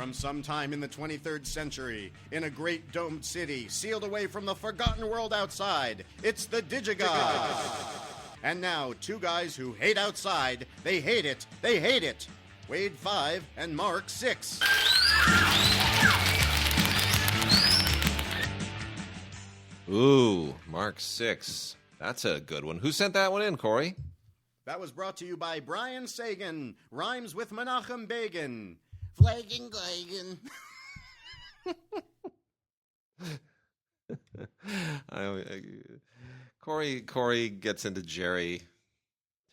From sometime in the 23rd century, in a great domed city, sealed away from the forgotten world outside, it's the DigiGods. And now, two guys who hate outside, they hate it, Wade 5 and Mark 6. Ooh, Mark 6. That's a good one. Who sent that one in, Corey? That was brought to you by Brian Sagan. Rhymes with Menachem Begin. Flagging Glagan. Corey gets into Jerry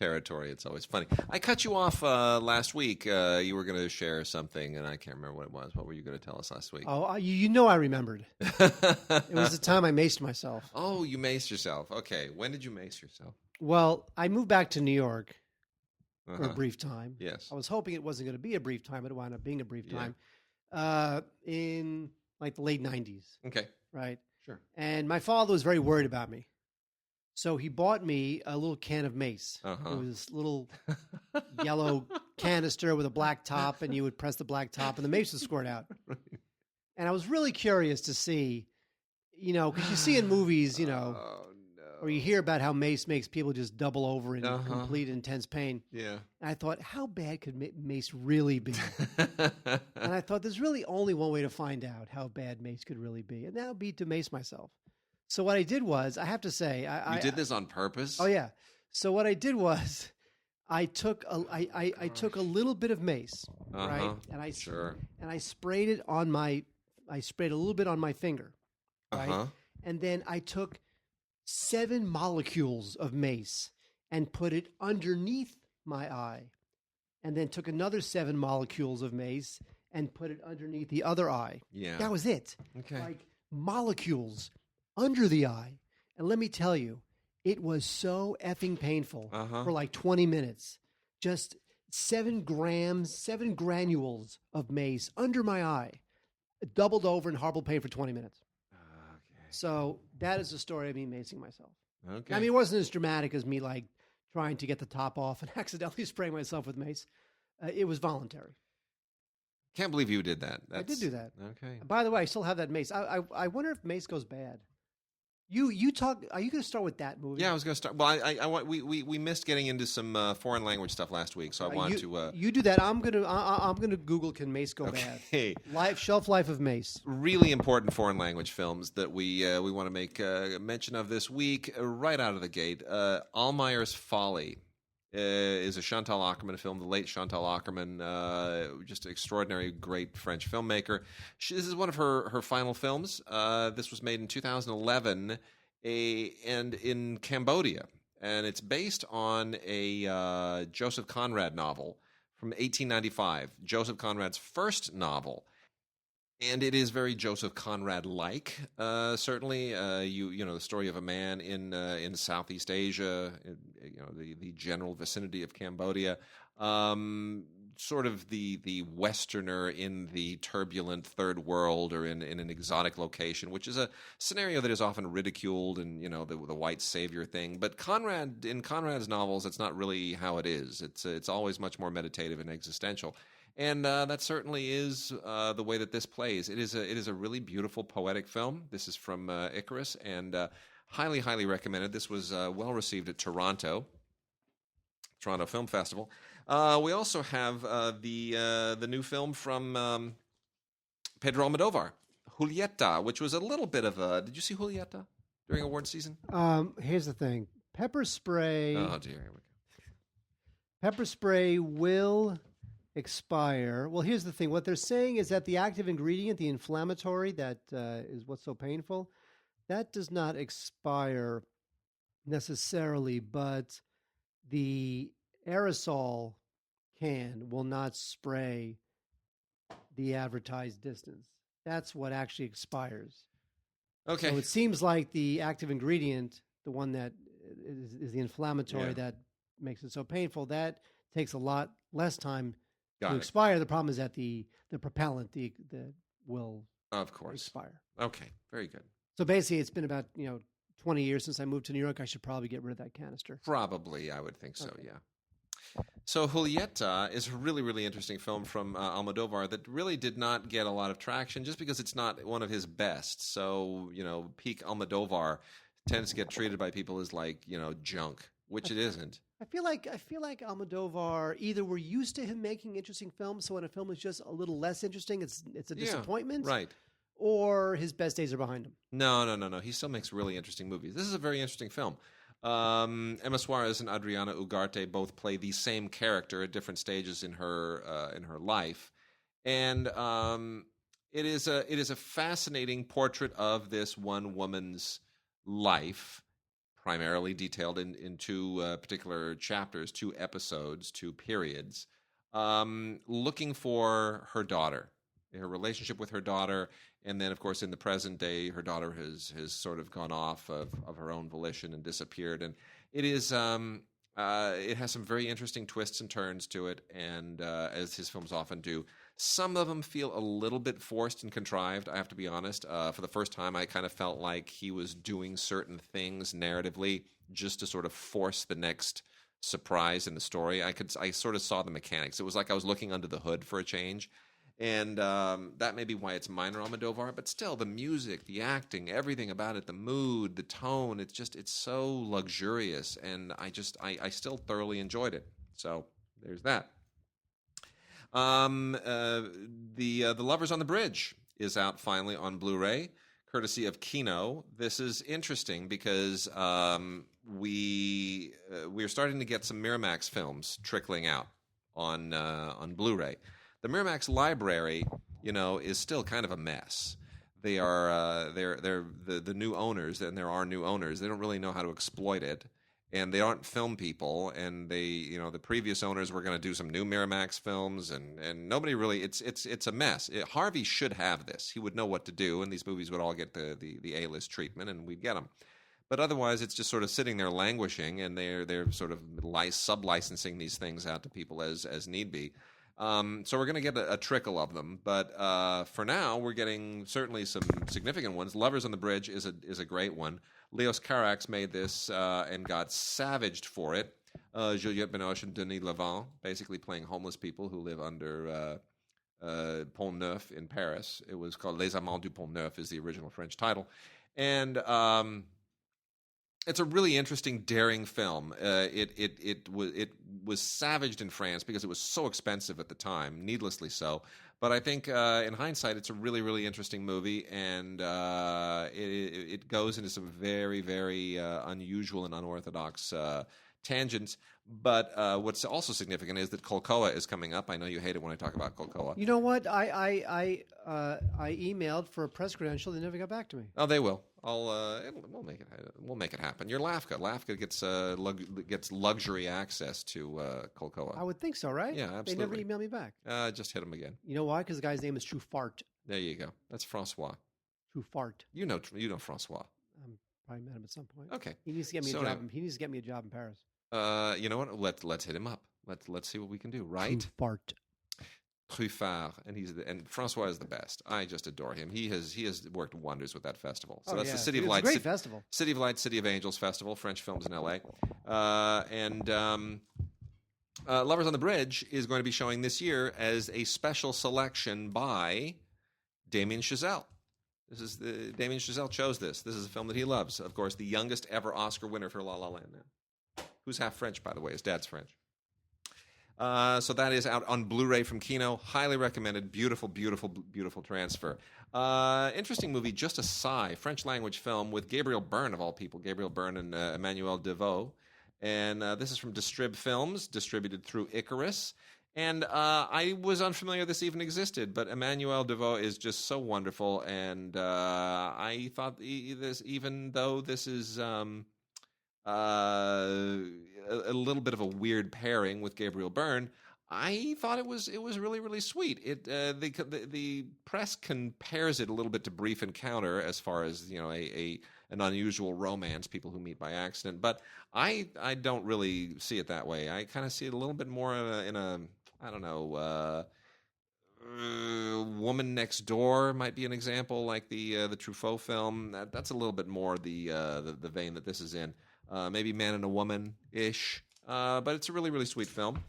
territory. It's always funny. I cut you off last week. You were going to share something, and I can't remember what it was. What were you going to tell us last week? Oh, you know I remembered. It was the time I maced myself. Oh, you maced yourself. Okay. When did you mace yourself? Well, I moved back to New York for a brief time. Yes. I was hoping it wasn't going to be a brief time, but it wound up being a brief time in like the late 90s. Okay. Right? Sure. And my father was very worried about me. So he bought me a little can of mace. It was a little yellow canister with a black top, and you would press the black top, and the mace would squirt out. Right. And I was really curious to see, because you see in movies, or you hear about how mace makes people just double over in complete intense pain. Yeah. And I thought, how bad could mace really be? And I thought, there's really only one way to find out how bad mace could really be, and that would be to mace myself. So what I did was, I have to say, you did this on purpose? Oh yeah. So what I did was, I took a little bit of mace, right, and I sprayed it on I sprayed a little bit on my finger, right, and then I took 7 molecules of mace and put it underneath my eye, and then took another 7 molecules of mace and put it underneath the other eye. Yeah, that was it. Okay, like molecules under the eye. And let me tell you, it was so effing painful for like 20 minutes. Just 7 granules of mace under my eye, doubled over in horrible pain for 20 minutes. Okay. So that is the story of me macing myself. Okay. I mean, it wasn't as dramatic as me like trying to get the top off and accidentally spraying myself with mace. It was voluntary. Can't believe you did that. I did do that. Okay. By the way, I still have that mace. I wonder if mace goes bad. You talk. Are you going to start with that movie? Yeah, I was going to start. Well, we missed getting into some foreign language stuff last week, so I want to. You do that. I'm gonna Google can mace go bad? Shelf life of mace. Really important foreign language films that we want to make mention of this week right out of the gate. Almayer's Folly is a Chantal Akerman film. The late Chantal Akerman, just an extraordinary, great French filmmaker. This is one of her final films. This was made in 2011 and in Cambodia. And it's based on a Joseph Conrad novel from 1895, Joseph Conrad's first novel. And it is very Joseph Conrad-like, certainly. The story of a man in Southeast Asia, the general vicinity of Cambodia, sort of the Westerner in the turbulent third world or in an exotic location, which is a scenario that is often ridiculed and, the white savior thing. But in Conrad's novels, it's not really how it is. It's always much more meditative and existential. And that certainly is the way that this plays. It is a really beautiful, poetic film. This is from Icarus, and highly, highly recommended. This was well received at Toronto Film Festival. We also have the new film from Pedro Almodovar, Julieta, which was a little bit of a. Did you see Julieta during award season? Here's the thing: pepper spray. Oh dear, here we go. Pepper spray will expire. Well, here's the thing. What they're saying is that the active ingredient, the inflammatory, that is what's so painful, that does not expire necessarily, but the aerosol can will not spray the advertised distance. That's what actually expires. Okay. So it seems like the active ingredient, the one that is the inflammatory that makes it so painful, that takes a lot less time to expire. The problem is that the propellant will expire. Okay, very good. So basically, it's been about 20 years since I moved to New York. I should probably get rid of that canister. Probably, I would think so. Okay. Yeah. So Julieta is a really, really interesting film from Almodovar that really did not get a lot of traction just because it's not one of his best. So, peak Almodovar tends to get treated by people as like, junk, which it isn't. I feel like Almodovar, either we're used to him making interesting films, so when a film is just a little less interesting, it's a disappointment. Right. Or his best days are behind him. No. He still makes really interesting movies. This is a very interesting film. Emma Suarez and Adriana Ugarte both play the same character at different stages in her life, and it is a fascinating portrait of this one woman's life, primarily detailed in two particular chapters, 2 episodes, 2 periods, looking for her daughter, her relationship with her daughter. And then, of course, in the present day, her daughter has sort of gone off of her own volition and disappeared. And it is it has some very interesting twists and turns to it, and as his films often do. Some of them feel a little bit forced and contrived, I have to be honest. For the first time, I kind of felt like he was doing certain things narratively just to sort of force the next surprise in the story. I sort of saw the mechanics. It was like I was looking under the hood for a change. And that may be why it's minor Almodovar, but still, the music, the acting, everything about it, the mood, the tone, it's so luxurious, and I still thoroughly enjoyed it. So there's that. The Lovers on the Bridge is out finally on Blu-ray, courtesy of Kino. This is interesting because we're starting to get some Miramax films trickling out on Blu-ray. The Miramax library, is still kind of a mess. They are they're the new owners, and there are new owners. They don't really know how to exploit it, and they aren't film people. And they, the previous owners were going to do some new Miramax films, and nobody really. It's a mess. Harvey should have this. He would know what to do, and these movies would all get the A-list treatment, and we'd get them. But otherwise, it's just sort of sitting there languishing, and they're sort of sub-licensing these things out to people as need be. So we're going to get a trickle of them, but for now we're getting certainly some significant ones. Lovers on the Bridge is a great one. Leos Carax made this and got savaged for it. Juliette Binoche and Denis Lavant basically playing homeless people who live under Pont Neuf in Paris. It was called Les Amants du Pont Neuf is the original French title, and it's a really interesting, daring film. It was savaged in France because it was so expensive at the time, needlessly so. But I think in hindsight, it's a really, really interesting movie, and it goes into some very, very unusual and unorthodox tangents. But what's also significant is that Kolkoa is coming up. I know you hate it when I talk about Kolkoa. You know what? I emailed for a press credential. They never got back to me. Oh, they will. We'll make it happen. You're LAFCA. LAFCA gets luxury access to Kolkoa. I would think so, right? Yeah, absolutely. They never emailed me back. Just hit them again. You know why? Because the guy's name is True Fart. There you go. That's Francois. True Fart. You know Francois. Probably met him at some point. Okay. He needs to get me a job. He needs to get me a job in Paris. You know what? Let's hit him up. Let's see what we can do. Right? True Fart. Truffard, and Francois is the best. I just adore him. He has worked wonders with that festival. So that's the City of Lights, great festival. City of Lights, City of Angels Festival, French films in LA. Lovers on the Bridge is going to be showing this year as a special selection by Damien Chazelle. Damien Chazelle chose this. This is a film that he loves. Of course, the youngest ever Oscar winner for La La Land now. Who's half French, by the way. His dad's French. So that is out on Blu-ray from Kino. Highly recommended. Beautiful, beautiful, beautiful transfer. Interesting movie, Just a Sigh, French language film with Gabriel Byrne, of all people. Gabriel Byrne and Emmanuel Deveau. And this is from Distrib Films, distributed through Icarus. And I was unfamiliar this even existed, but Emmanuel Deveau is just so wonderful. And I thought this, even though this is a little bit of a weird pairing with Gabriel Byrne, I thought it was really, really sweet. The press compares it a little bit to Brief Encounter as far as an unusual romance, people who meet by accident. But I don't really see it that way. I kind of see it a little bit more in a I don't know. Woman Next Door might be an example, like the Truffaut film. That's a little bit more the vein that this is in. Maybe Man and a Woman-ish. But it's a really, really sweet film.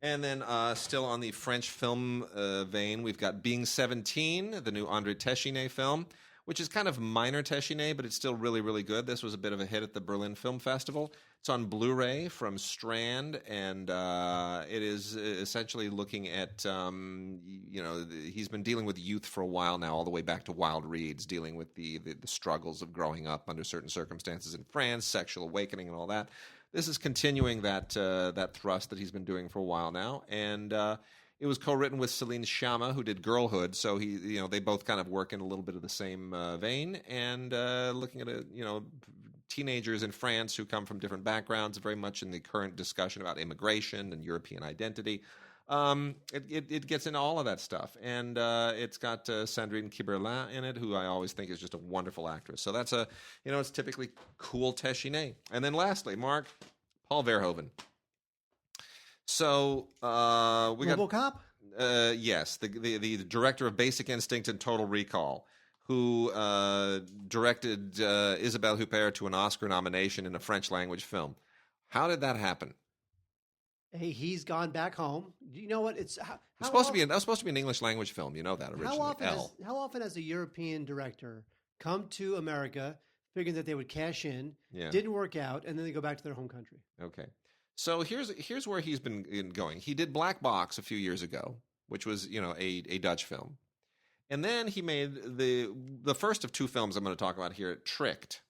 And then still on the French film vein, we've got Being 17, the new André Téchiné film, which is kind of minor Téchiné, but it's still really, really good. This was a bit of a hit at the Berlin Film Festival. It's on Blu-ray from Strand, and it is essentially looking at, he's been dealing with youth for a while now, all the way back to Wild Reeds, dealing with the struggles of growing up under certain circumstances in France, sexual awakening and all that. This is continuing that thrust that he's been doing for a while now, and it was co-written with Céline Sciamma, who did Girlhood, so they both kind of work in a little bit of the same vein, and looking at teenagers in France who come from different backgrounds, very much in the current discussion about immigration and European identity. It gets into all of that stuff, and it's got Sandrine Kiberlin in it, who I always think is just a wonderful actress. So that's it's typically cool Téchiné. And then lastly, Mark, Paul Verhoeven. So we got RoboCop. Yes, the director of Basic Instinct and Total Recall, who directed Isabelle Huppert to an Oscar nomination in a French language film. How did that happen? Hey, he's gone back home. You know what? That was supposed to be an English language film. You know that originally. How often has a European director come to America, figuring that they would cash in, didn't work out, and then they go back to their home country? Okay, so here's where he's been going. He did Black Box a few years ago, which was a Dutch film, and then he made the first of two films I'm going to talk about here, Tricked.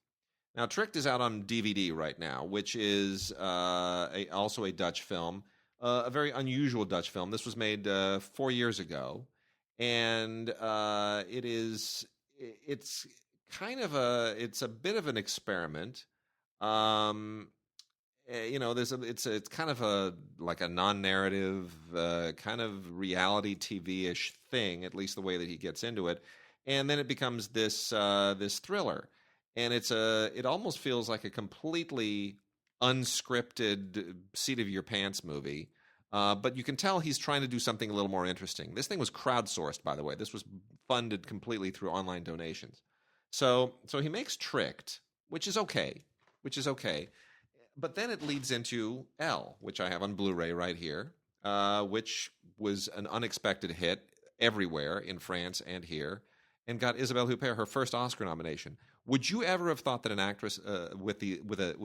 Now, Tricked is out on DVD right now, which is also a Dutch film, a very unusual Dutch film. This was made 4 years ago, and it's a bit of an experiment. It's kind of like a non-narrative kind of reality TV-ish thing, at least the way that he gets into it, and then it becomes this thriller. And it almost feels like a completely unscripted seat-of-your-pants movie. But you can tell he's trying to do something a little more interesting. This thing was crowdsourced, by the way. This was funded completely through online donations. So he makes Tricked, which is okay. But then it leads into Elle, which I have on Blu-ray right here, which was an unexpected hit everywhere in France and here, and got Isabelle Huppert her first Oscar nomination. Would you ever have thought that an actress with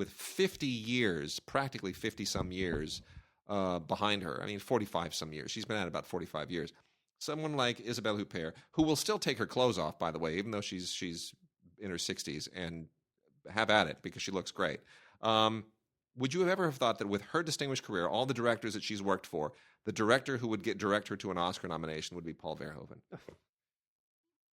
50 years, practically 50-some years behind her, 45-some years, she's been at it about 45 years, someone like Isabelle Huppert, who will still take her clothes off, by the way, even though she's in her 60s, and have at it because she looks great. Would you ever have thought that with her distinguished career, all the directors that she's worked for, the director who would direct her to an Oscar nomination would be Paul Verhoeven?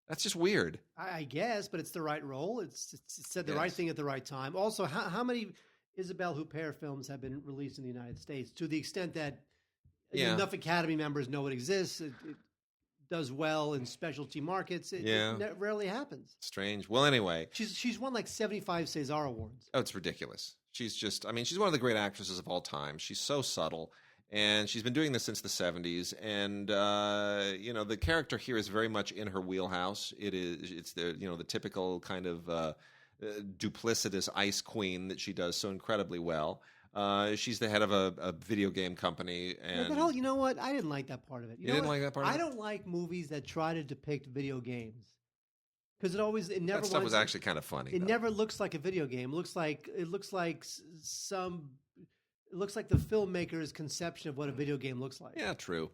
That's just weird. I guess, but it's the right role. It's said the right thing at the right time. Also, how many Isabelle Huppert films have been released in the United States to the extent that enough Academy members know it exists? It does well in specialty markets. It rarely happens. Strange. Well, anyway. She's won like 75 César Awards. Oh, it's ridiculous. She's just, she's one of the great actresses of all time. She's so subtle. And she's been doing this since the 70s, and the character here is very much in her wheelhouse. It's the typical kind of duplicitous ice queen that she does so incredibly well. She's the head of a video game company, and you know what? I didn't like that part of it. You didn't like that part of it? I don't like movies that try to depict video games because it never. That stuff was actually kind of funny. It never looks like a video game. It looks like the filmmaker's conception of what a video game looks like. Yeah, true.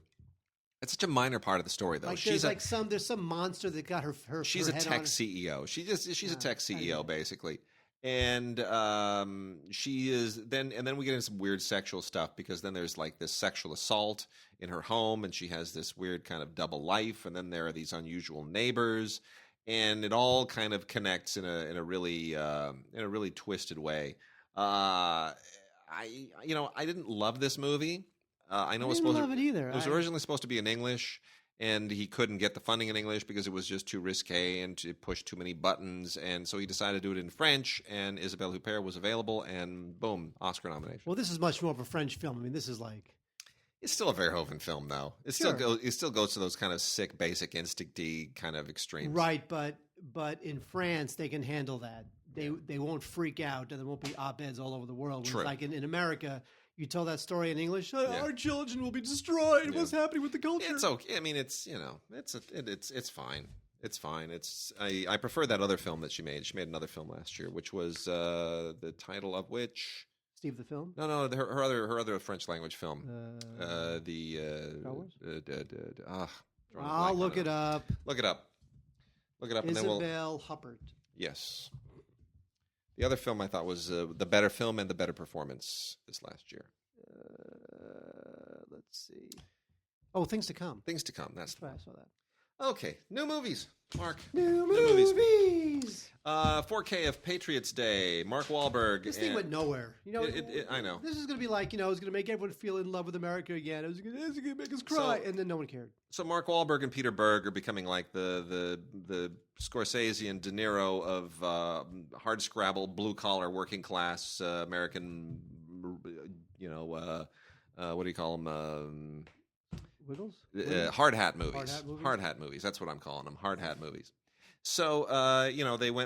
It's such a minor part of the story, though. Like there's some monster that got her. She's her a head tech on CEO. She's a tech CEO basically, and she is then. And then we get into some weird sexual stuff because then there's like this sexual assault in her home, and she has this weird kind of double life, and then there are these unusual neighbors, and it all kind of connects in a really twisted way. I didn't love this movie. I didn't love it either. It was originally supposed to be in English, and he couldn't get the funding in English because it was just too risque and to push too many buttons, and so he decided to do it in French, and Isabelle Huppert was available, and boom, Oscar nomination. Well, this is much more of a French film. This is like... It's still a Verhoeven film, though. It still goes to those kind of sick, Basic Instinct-y kind of extremes. Right, but in France, they can handle that. They won't freak out, and there won't be op-eds all over the world. True. Like in America, you tell that story in English, our children will be destroyed. What's happening with the culture? It's okay. I mean, it's it's fine. It's fine. I prefer that other film that she made. She made another film last year, which was the title of which Steve the Film. No, her other French language film. I'll look it up. Look it up. Isabelle Huppert. Yes. The other film I thought was the better film and the better performance this last year. Let's see. Oh, Things to Come. Things to Come. That's right. I saw that. Okay, new movies. Mark. New movies. 4K of Patriots Day. Mark Wahlberg. This thing went nowhere. You know, I know. This is going to be like, it's going to make everyone feel in love with America again. It's going to make us cry, and then no one cared. So Mark Wahlberg and Peter Berg are becoming like the Scorsese and De Niro of hard scrabble, blue collar, working class American. What do you call them? Wiggles? Hard hat movies. Hard hat movies. That's what I'm calling them. Hard hat movies. So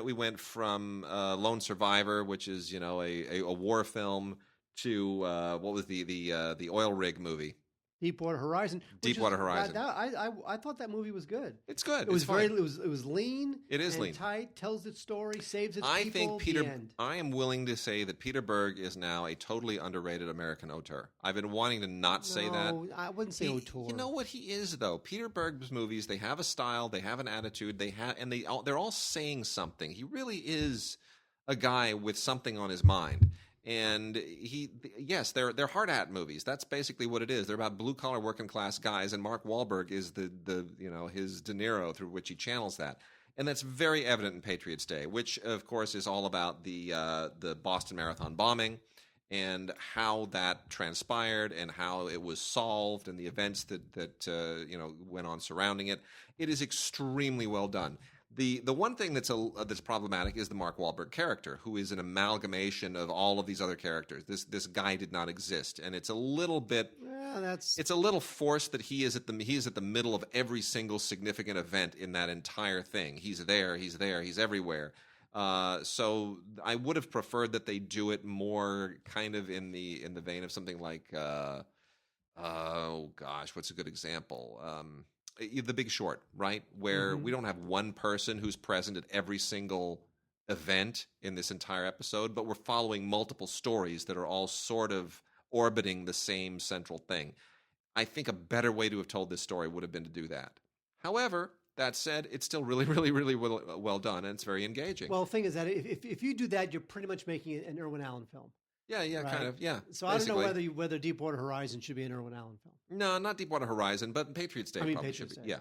we went from Lone Survivor, which is a war film, to what was the oil rig movie. Deepwater Horizon. Deepwater Horizon. I thought that movie was good. It's good. It was it was lean. It is lean. Tight. Tells its story. Saves its I people. think Peter. The end. I am willing to say that Peter Berg is now a totally underrated American auteur. I've been wanting to not say that. No, I wouldn't say auteur. You know what he is though? Peter Berg's movies. They have a style. They have an attitude. They're all saying something. He really is a guy with something on his mind. And they're hard hat movies. That's basically what it is. They're about blue collar working class guys, and Mark Wahlberg is the his De Niro through which he channels that, and that's very evident in Patriots Day, which of course is all about the Boston Marathon bombing and how that transpired and how it was solved and the events that went on surrounding it. It is extremely well done. The one thing that's problematic is the Mark Wahlberg character, who is an amalgamation of all of these other characters. This guy did not exist, and it's a little bit. It's a little forced that he is at the middle of every single significant event in that entire thing. He's there, he's everywhere. So I would have preferred that they do it more kind of in the vein of something like what's a good example? The Big Short, right? Where we don't have one person who's present at every single event in this entire episode, but we're following multiple stories that are all sort of orbiting the same central thing. I think a better way to have told this story would have been to do that. However, that said, it's still really, really, really well done, and it's very engaging. Well, the thing is that if you do that, you're pretty much making it an Irwin Allen film. Yeah, right? Kind of, yeah. So basically. I don't know whether Deepwater Horizon should be an Irwin Allen film. No, not Deepwater Horizon, but Patriots Day probably should be. Day. Yeah.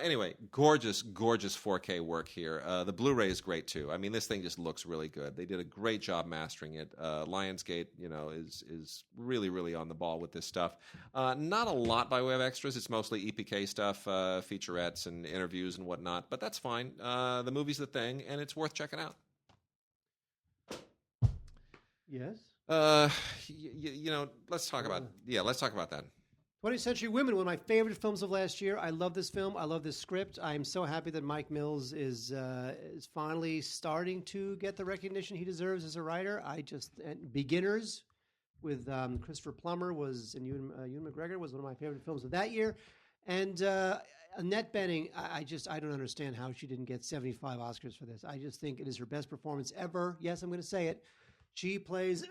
Anyway, gorgeous 4K work here. The Blu-ray is great too. I mean, this thing just looks really good. They did a great job mastering it. Lionsgate, is really, really on the ball with this stuff. Not a lot by way of extras. It's mostly EPK stuff, featurettes and interviews and whatnot. But that's fine. The movie's the thing, and it's worth checking out. Yes. Let's talk about that. 20th Century Women, one of my favorite films of last year. I love this film. I love this script. I'm so happy that Mike Mills is finally starting to get the recognition he deserves as a writer. Beginners with Christopher Plummer and Ewan McGregor was one of my favorite films of that year. And Annette Bening, I don't understand how she didn't get 75 Oscars for this. I just think it is her best performance ever. Yes, I'm going to say it. She plays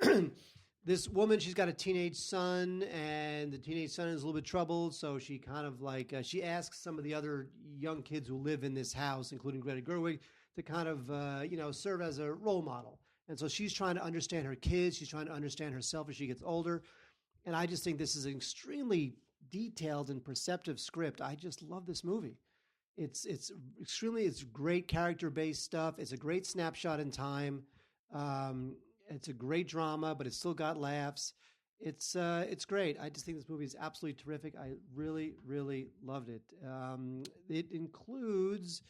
this woman. She's got a teenage son, and the teenage son is a little bit troubled. So she kind of she asks some of the other young kids who live in this house, including Greta Gerwig, to kind of serve as a role model. And so she's trying to understand her kids. She's trying to understand herself as she gets older. And I just think this is an extremely detailed and perceptive script. I just love this movie. It's great character-based stuff. It's a great snapshot in time. It's a great drama, but it's still got laughs. It's great. I just think this movie is absolutely terrific. I really, really loved it. It includes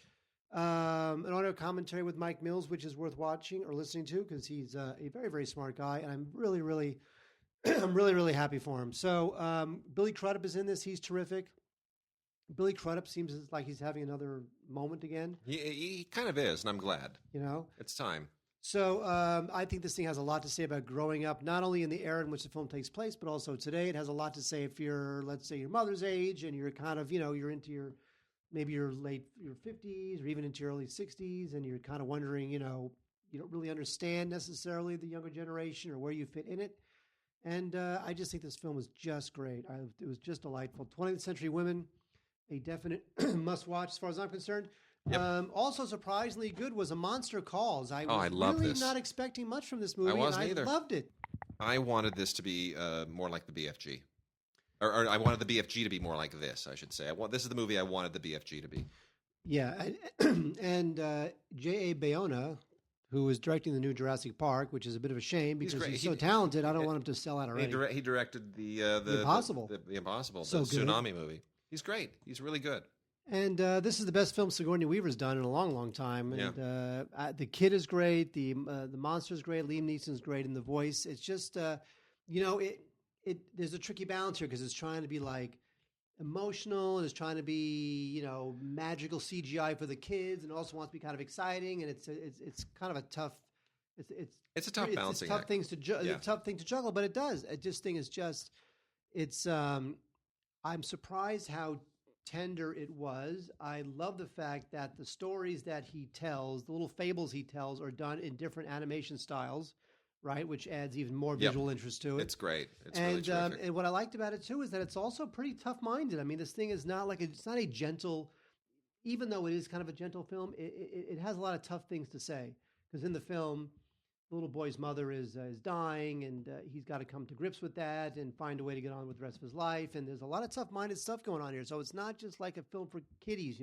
an audio commentary with Mike Mills, which is worth watching or listening to because he's a very, very smart guy, and I'm really, really, I'm really, really happy for him. So Billy Crudup is in this. He's terrific. Billy Crudup seems like he's having another moment again. He kind of is, and I'm glad. You know? It's time. So I think this thing has a lot to say about growing up, not only in the era in which the film takes place, but also today. It has a lot to say if you're, let's say, your mother's age and you're kind of, you're into your 50s or even into your early 60s, and you're kind of wondering, you don't really understand necessarily the younger generation or where you fit in it. And I just think this film was just great. It was just delightful. 20th Century Women, a definite must-watch as far as I'm concerned. Yep. Also surprisingly good was A Monster Calls. I was really not expecting much from this movie. I wasn't either. I loved it. I wanted this to be more like the BFG. Or I wanted the BFG to be more like this, I should say. This is the movie I wanted the BFG to be. Yeah. And J.A. Bayona, who is directing the new Jurassic Park, which is a bit of a shame because he's so talented. I don't want him to sell out already. He directed the Impossible. The Impossible, the tsunami movie. He's great. He's really good. And this is the best film Sigourney Weaver's done in a long, long time. And the kid is great. The monster's great. Liam Neeson's great in the voice. It's just, there's a tricky balance here because it's trying to be like emotional and it's trying to be, magical CGI for the kids, and also wants to be kind of exciting. And it's kind of a tough. It's a tough balancing act. Tough thing to juggle, but it does. This thing is just. I'm surprised how tender it was. I love the fact that the stories that he tells, the little fables he tells, are done in different animation styles, right? Which adds even more visual interest to it. It's great. It's really terrific. And what I liked about it too is that it's also pretty tough-minded. I mean, this thing is not it's not a gentle, even though it is kind of a gentle film. It has a lot of tough things to say because in the film, the little boy's mother is dying, and he's got to come to grips with that and find a way to get on with the rest of his life. And there's a lot of tough-minded stuff going on here. So it's not just like a film for kiddies,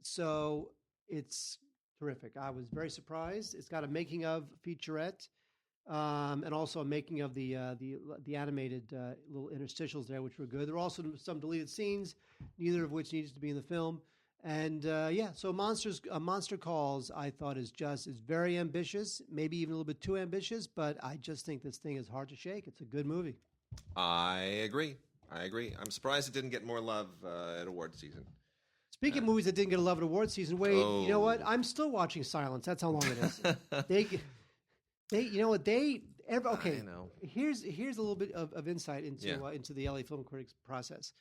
So it's terrific. I was very surprised. It's got a making of featurette, and also a making of the animated little interstitials there, which were good. There were also some deleted scenes, neither of which needs to be in the film. And so Monster Calls, I thought is very ambitious, maybe even a little bit too ambitious, but I just think this thing is hard to shake. It's a good movie. I agree. I'm surprised it didn't get more love at award season. Speaking of movies that didn't get a love at award season, Wade, you know what? I'm still watching Silence. That's how long it is. Okay. I know. Here's a little bit of insight into the LA Film Critics process.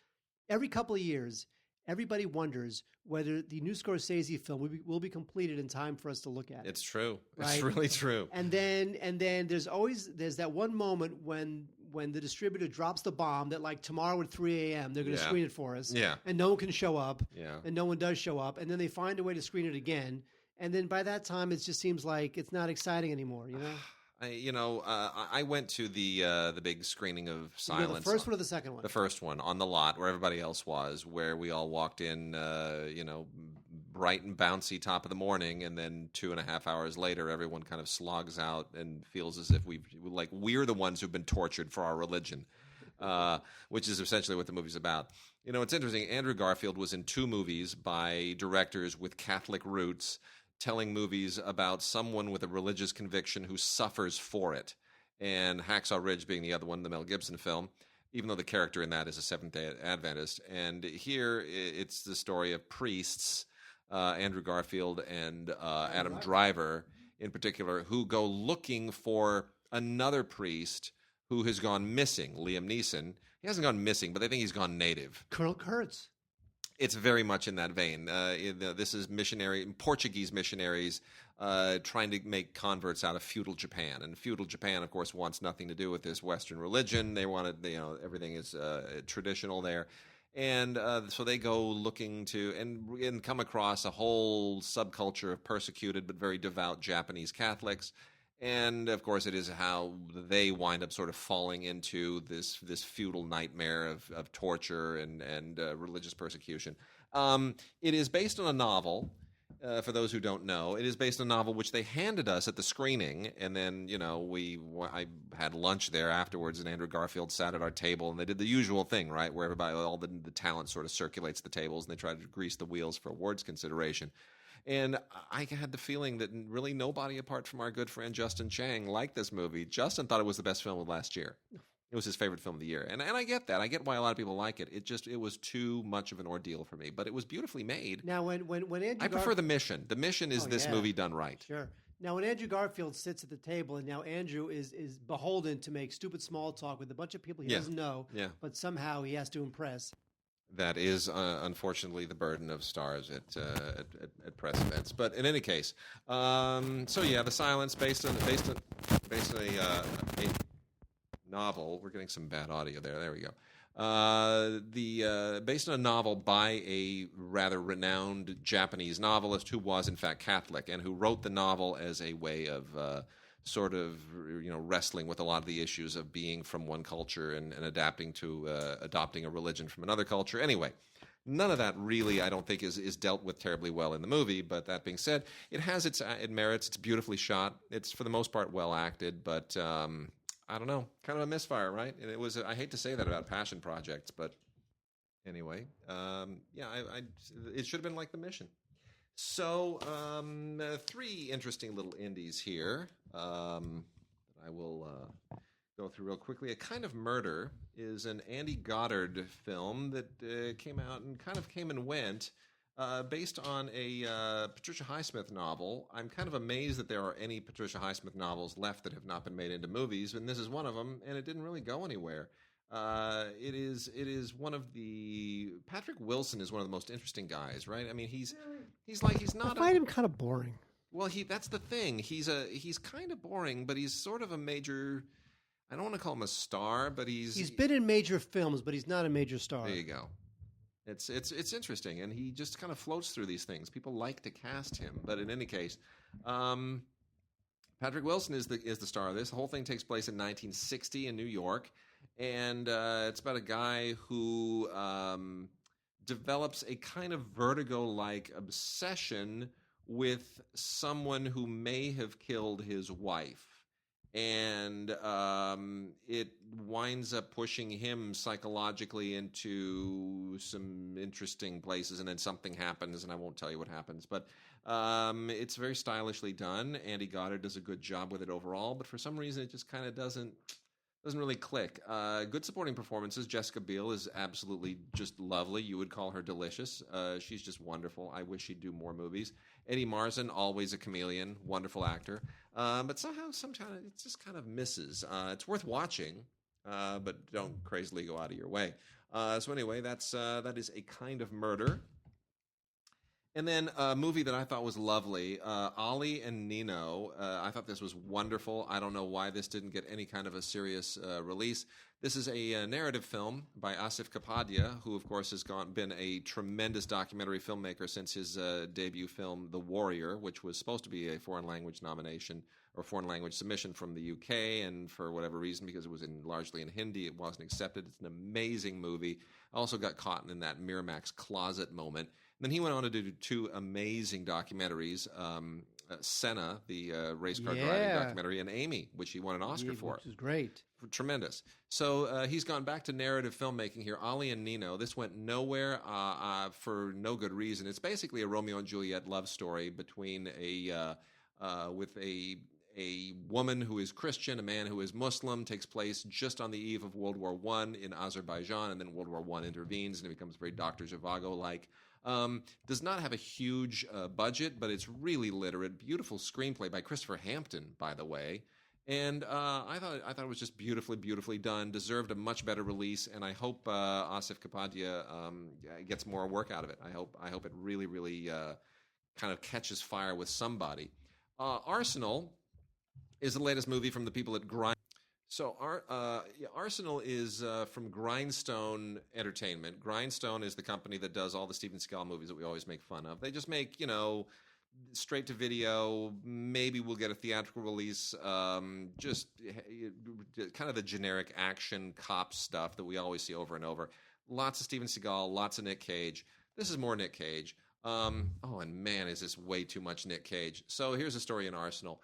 Every couple of years, everybody wonders whether the new Scorsese film will be completed in time for us to look at it. It's true. Right? It's really true. And then there's that one moment when the distributor drops the bomb that like tomorrow at 3 a.m. they're going to screen it for us. Yeah. And no one can show up. Yeah. And no one does show up. And then they find a way to screen it again. And then by that time, it just seems like it's not exciting anymore, I went to the big screening of Silence. The first one or the second one? The first one, on the lot where everybody else was, where we all walked in, bright and bouncy top of the morning, and then 2.5 hours later, everyone kind of slogs out and feels as if we're the ones who've been tortured for our religion, which is essentially what the movie's about. It's interesting. Andrew Garfield was in 2 movies by directors with Catholic roots, telling movies about someone with a religious conviction who suffers for it. And Hacksaw Ridge being the other one, the Mel Gibson film, even though the character in that is a Seventh-day Adventist. And here it's the story of priests, Andrew Garfield and Adam Driver in particular, who go looking for another priest who has gone missing, Liam Neeson. He hasn't gone missing, but they think he's gone native. Colonel Kurtz. It's very much in that vein. This is Portuguese missionaries trying to make converts out of feudal Japan, and feudal Japan, of course, wants nothing to do with this Western religion. They wanted, everything is traditional there, and so they go looking to and come across a whole subculture of persecuted but very devout Japanese Catholics. And, of course, it is how they wind up sort of falling into this feudal nightmare of torture and religious persecution. It is based on a novel, for those who don't know. It is based on a novel which they handed us at the screening, and then, I had lunch there afterwards, and Andrew Garfield sat at our table, and they did the usual thing, right, where everybody, all the talent sort of circulates the tables, and they try to grease the wheels for awards consideration. And I had the feeling that really nobody apart from our good friend Justin Chang liked this movie. Justin thought it was the best film of last year. It was his favorite film of the year. And I get that. I get why a lot of people like it. It was too much of an ordeal for me. But it was beautifully made. Now, when Andrew I prefer The Mission. The Mission is this movie done right. Sure. Now, when Andrew Garfield sits at the table, and now Andrew is beholden to make stupid small talk with a bunch of people he doesn't know, but somehow he has to impress. That is, unfortunately, the burden of stars at press events. But in any case, the Silence based on a novel. We're getting some bad audio there. There we go. Based on a novel by a rather renowned Japanese novelist who was in fact Catholic and who wrote the novel as a way of wrestling with a lot of the issues of being from one culture and adapting to adopting a religion from another culture. Anyway, none of that really, I don't think, is dealt with terribly well in the movie. But that being said, it has its merits. It's beautifully shot. It's for the most part well acted, but I don't know, kind of a misfire, right? And it was. I hate to say that about passion projects, but anyway, it should have been like The Mission. So, 3 interesting little indies here that I will go through real quickly. A Kind of Murder is an Andy Goddard film that came out and kind of came and went, based on a Patricia Highsmith novel. I'm kind of amazed that there are any Patricia Highsmith novels left that have not been made into movies, and this is one of them, and it didn't really go anywhere. It is one of the Patrick Wilson is one of the most interesting guys, right? I mean, he's not. I find him kind of boring. Well, that's the thing. He's kind of boring, but he's sort of a major. I don't want to call him a star, but he's been in major films, but he's not a major star. There you go. It's interesting, and he just kind of floats through these things. People like to cast him, but in any case, Patrick Wilson is the star of this. The whole thing takes place in 1960 in New York. And it's about a guy who develops a kind of vertigo-like obsession with someone who may have killed his wife. And it winds up pushing him psychologically into some interesting places, and then something happens, and I won't tell you what happens. But it's very stylishly done. Andy Goddard does a good job with it overall, but for some reason it just kind of doesn't really click. Good supporting performances. Jessica Biel is absolutely just lovely. You would call her delicious. She's just wonderful. I wish she'd do more movies. Eddie Marsan, always a chameleon. Wonderful actor. But somehow, sometimes it just kind of misses. It's worth watching, but don't crazily go out of your way. So anyway, that is A Kind of Murder. And then a movie that I thought was lovely, Ollie and Nino. I thought this was wonderful. I don't know why this didn't get any kind of a serious release. This is a narrative film by Asif Kapadia, who, of course, has been a tremendous documentary filmmaker since his debut film, The Warrior, which was supposed to be a foreign language nomination or foreign language submission from the UK, and for whatever reason, because it was largely in Hindi, it wasn't accepted. It's an amazing movie. I also got caught in that Miramax closet moment. And then he went on to do 2 amazing documentaries, Senna, the race car driving documentary, and Amy, which he won an Oscar for. Which is great. Tremendous. So he's gone back to narrative filmmaking here. Ollie and Nino. This went nowhere for no good reason. It's basically a Romeo and Juliet love story between a woman who is Christian, a man who is Muslim. Takes place just on the eve of World War I in Azerbaijan, and then World War I intervenes, and it becomes very Dr. Zhivago-like. Does not have a huge budget, but it's really literate. Beautiful screenplay by Christopher Hampton, by the way. And I thought it was just beautifully done. Deserved a much better release, and I hope Asif Kapadia gets more work out of it. I hope it really kind of catches fire with somebody. Arsenal is the latest movie from the people at Grind. So Arsenal is from Grindstone Entertainment. Grindstone is the company that does all the Steven Seagal movies that we always make fun of. They just make, straight to video. Maybe we'll get a theatrical release. Just kind of the generic action cop stuff that we always see over and over. Lots of Steven Seagal, lots of Nick Cage. This is more Nick Cage. And man, is this way too much Nick Cage. So here's the story in Arsenal.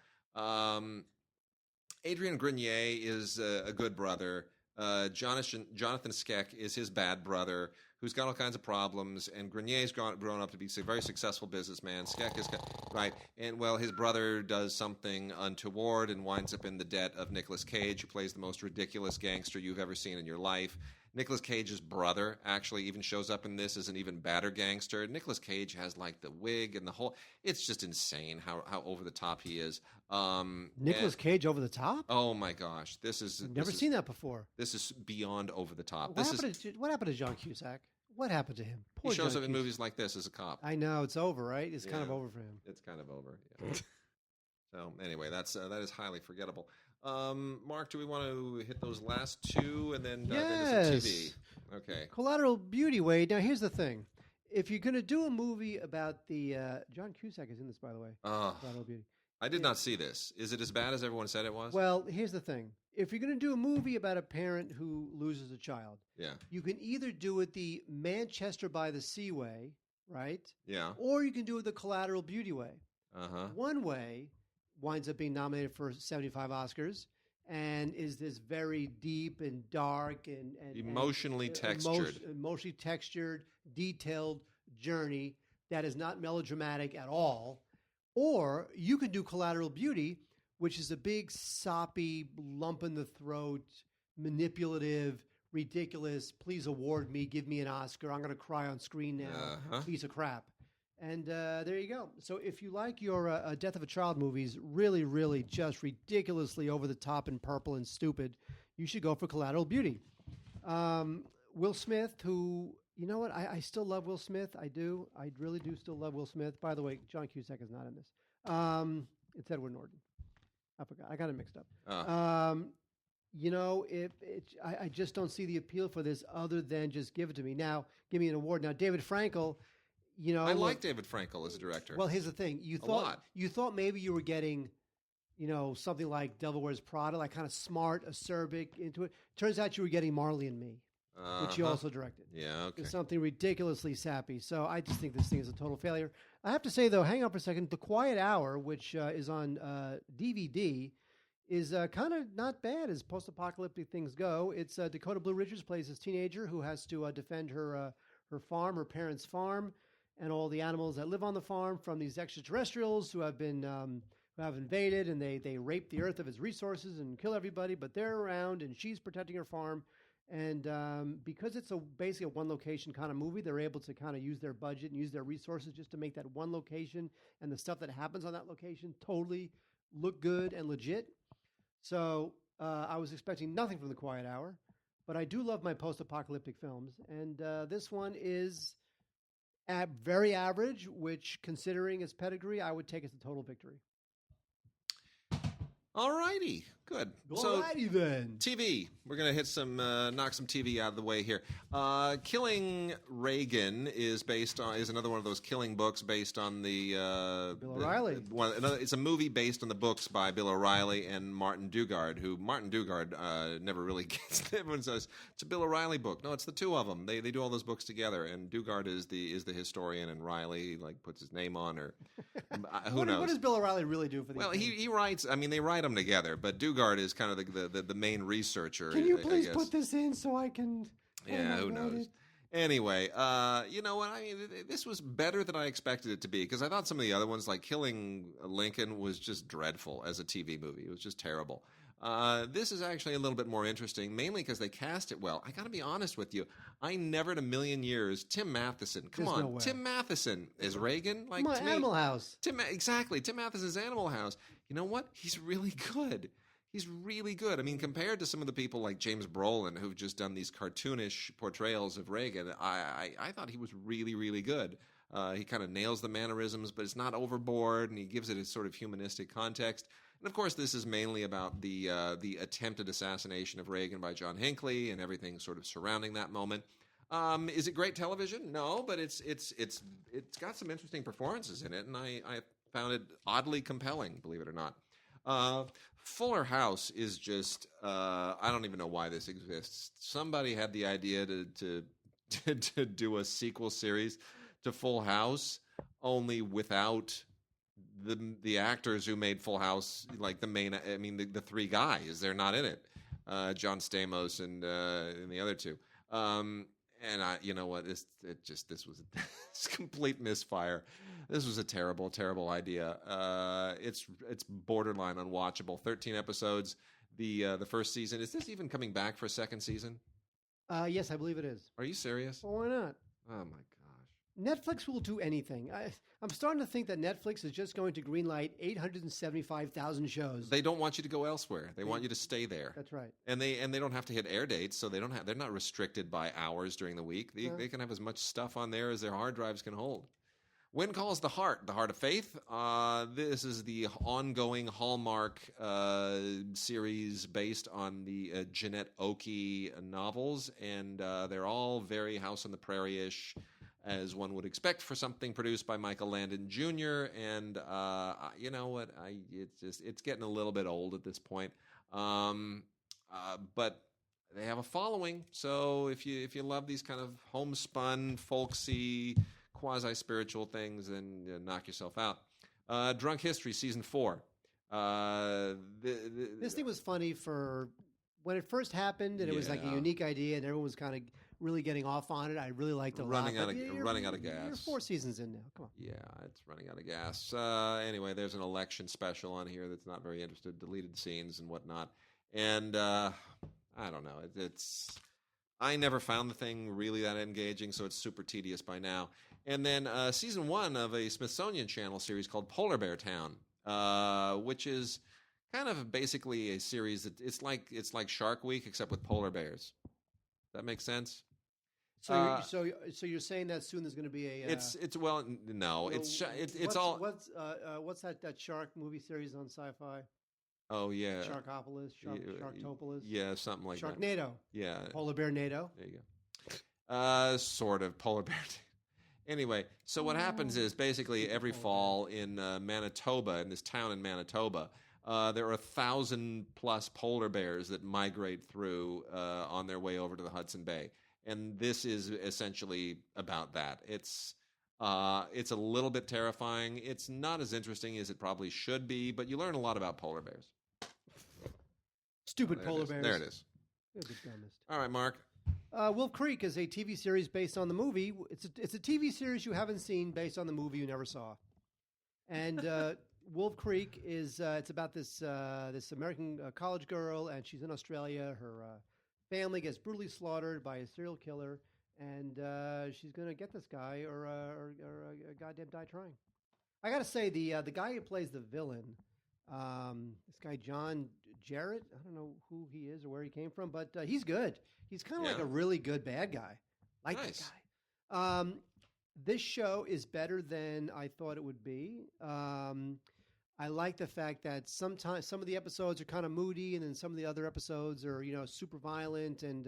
Adrian Grenier is a good brother. Jonathan Skeck is his bad brother, who's got all kinds of problems. And Grenier's grown up to be a very successful businessman. Skeck is right, and his brother does something untoward and winds up in the debt of Nicolas Cage, who plays the most ridiculous gangster you've ever seen in your life. Nicolas Cage's brother actually even shows up in this as an even badder gangster. Nicolas Cage has like the wig and the whole. It's just insane how over the top he is. Nicolas Cage over the top? Oh my gosh, this is. I've never seen that before. This is beyond over the top. What happened to John Cusack? What happened to him? He shows up in movies like this as a cop. I know it's over, right? It's kind of over for him. It's kind of over. Yeah. So anyway, that is highly forgettable. Mark, do we want to hit those last two and then dive into some TV? Okay. Collateral Beauty, Wade. Now, here's the thing. If you're going to do a movie about the... John Cusack is in this, by the way. Collateral Beauty. I did not see this. Is it as bad as everyone said it was? Well, here's the thing. If you're going to do a movie about a parent who loses a child, you can either do it the Manchester by the Sea way, right? Yeah. Or you can do it the Collateral Beauty way. Uh-huh. One way winds up being nominated for 75 Oscars and is this very deep and dark and emotionally textured, detailed journey that is not melodramatic at all. Or you can do Collateral Beauty, which is a big, soppy, lump in the throat, manipulative, ridiculous, please award me, give me an Oscar, I'm going to cry on screen now, piece of crap. And there you go. So if you like your Death of a Child movies, really, really just ridiculously over the top and purple and stupid, you should go for Collateral Beauty. Will Smith, who, you know what, I still love Will Smith. I do. I really do still love Will Smith. By the way, John Cusack is not in this. It's Edward Norton. I forgot. I got it mixed up. You know, I just don't see the appeal for this other than just give it to me. Now, give me an award. Now, David Frankel... You know, I like David Frankel as a director. Well, here's the thing: you thought maybe you were getting, you know, something like Devil Wears Prada, like kind of smart, acerbic into it. Turns out you were getting Marley and Me, which he also directed. Yeah, okay. It's something ridiculously sappy. So I just think this thing is a total failure. I have to say though, hang on for a second. The Quiet Hour, which is on DVD, is kind of not bad as post-apocalyptic things go. It's Dakota Blue Richards plays this teenager who has to defend her farm, her parents' farm, and all the animals that live on the farm from these extraterrestrials who have been who have invaded, and they rape the earth of its resources and kill everybody. But they're around, and she's protecting her farm. And because it's basically a one location kind of movie, they're able to kind of use their budget and use their resources just to make that one location and the stuff that happens on that location totally look good and legit. So I was expecting nothing from The Quiet Hour, but I do love my post-apocalyptic films, and this one is very average, which, considering its pedigree, I would take as a total victory. All righty, good. All righty then. TV. We're gonna hit some, knock some TV out of the way here. Killing Reagan is another one of those killing books based on the Bill O'Reilly. It's a movie based on the books by Bill O'Reilly and Martin Dugard. Who Martin Dugard never really gets. Everyone says it's a Bill O'Reilly book. No, it's the two of them. They do all those books together. And Dugard is the historian, and Riley puts his name on, or who knows? What does Bill O'Reilly really do for these? Well, he writes. I mean, they write them together, but Dugard is kind of the main researcher. Can you please put this in so I can? Yeah, who knows? Anyway, you know what? I mean, this was better than I expected it to be, because I thought some of the other ones, like Killing Lincoln, was just dreadful as a TV movie. It was just terrible. This is actually a little bit more interesting, mainly because they cast it well. I got to be honest with you. I never in a million years, Tim Matheson. Come on, no Tim Matheson is Reagan. Like Animal House. Exactly. Tim Matheson's Animal House. You know what? He's really good. He's really good. I mean, compared to some of the people like James Brolin who've just done these cartoonish portrayals of Reagan, I thought he was really, really good. He kind of nails the mannerisms, but it's not overboard, and he gives it a sort of humanistic context. And of course, this is mainly about the attempted assassination of Reagan by John Hinckley and everything sort of surrounding that moment. Is it great television? No, but it's got some interesting performances in it, and I found it oddly compelling, believe it or not. Fuller House is just I don't even know why this exists. Somebody had the idea to do a sequel series to Full House, only without the actors who made Full House, like the main. I mean, the three guys, they're not in it. John Stamos and the other two. And you know what? This was a complete misfire. This was a terrible, terrible idea. It's borderline unwatchable. 13 episodes. The first season. Is this even coming back for a second season? Yes, I believe it is. Are you serious? Well, why not? Oh, my gosh. Netflix will do anything. I'm starting to think that Netflix is just going to greenlight 875,000 shows. They don't want you to go elsewhere. They want you to stay there. That's right. And they don't have to hit air dates, so they're not restricted by hours during the week. They can have as much stuff on there as their hard drives can hold. When Calls the Heart of Faith. This is the ongoing Hallmark series based on the Jeanette Oki novels, and they're all very House on the Prairie-ish, as one would expect for something produced by Michael Landon Jr. And you know what? It's getting a little bit old at this point. But they have a following. So if you love these kind of homespun, folksy, quasi-spiritual things, then knock yourself out. Drunk History Season 4. This thing was funny for when it first happened, and it was like a unique idea, and everyone was kind of really getting off on it. I really liked it a lot. Running out of gas. You're 4 seasons in now. Come on. Yeah, it's running out of gas. Anyway, there's an election special on here that's not very interested, deleted scenes and whatnot. And I don't know. I never found the thing really that engaging, so it's super tedious by now. And then season 1 of a Smithsonian Channel series called Polar Bear Town, which is kind of basically a series that it's like Shark Week except with polar bears. That makes sense? So you're saying that soon there's going to be a what's that shark movie series on Sci-Fi? Oh yeah, Sharktopolis. Yeah, something like that. Sharknado. Yeah, Polar Bear NATO. There you go. Sort of Polar Bear. Anyway, so what happens is basically every fall in Manitoba, in this town in Manitoba, there are 1,000+ polar bears that migrate through on their way over to the Hudson Bay. And this is essentially about that. It's a little bit terrifying. It's not as interesting as it probably should be, but you learn a lot about polar bears. Stupid polar bears. There it is. They're the dumbest. All right, Mark. Wolf Creek is a TV series based on the movie. It's a TV series you haven't seen based on the movie you never saw. And Wolf Creek is it's about this American college girl, and she's in Australia. Her family gets brutally slaughtered by a serial killer, and she's going to get this guy or goddamn die trying. I got to say, the guy who plays the villain, this guy John Jarrett, I don't know who he is or where he came from, but he's good. He's kind of like a really good bad guy. Like nice. That guy. This show is better than I thought it would be. I like the fact that sometimes some of the episodes are kind of moody, and then some of the other episodes are super violent, and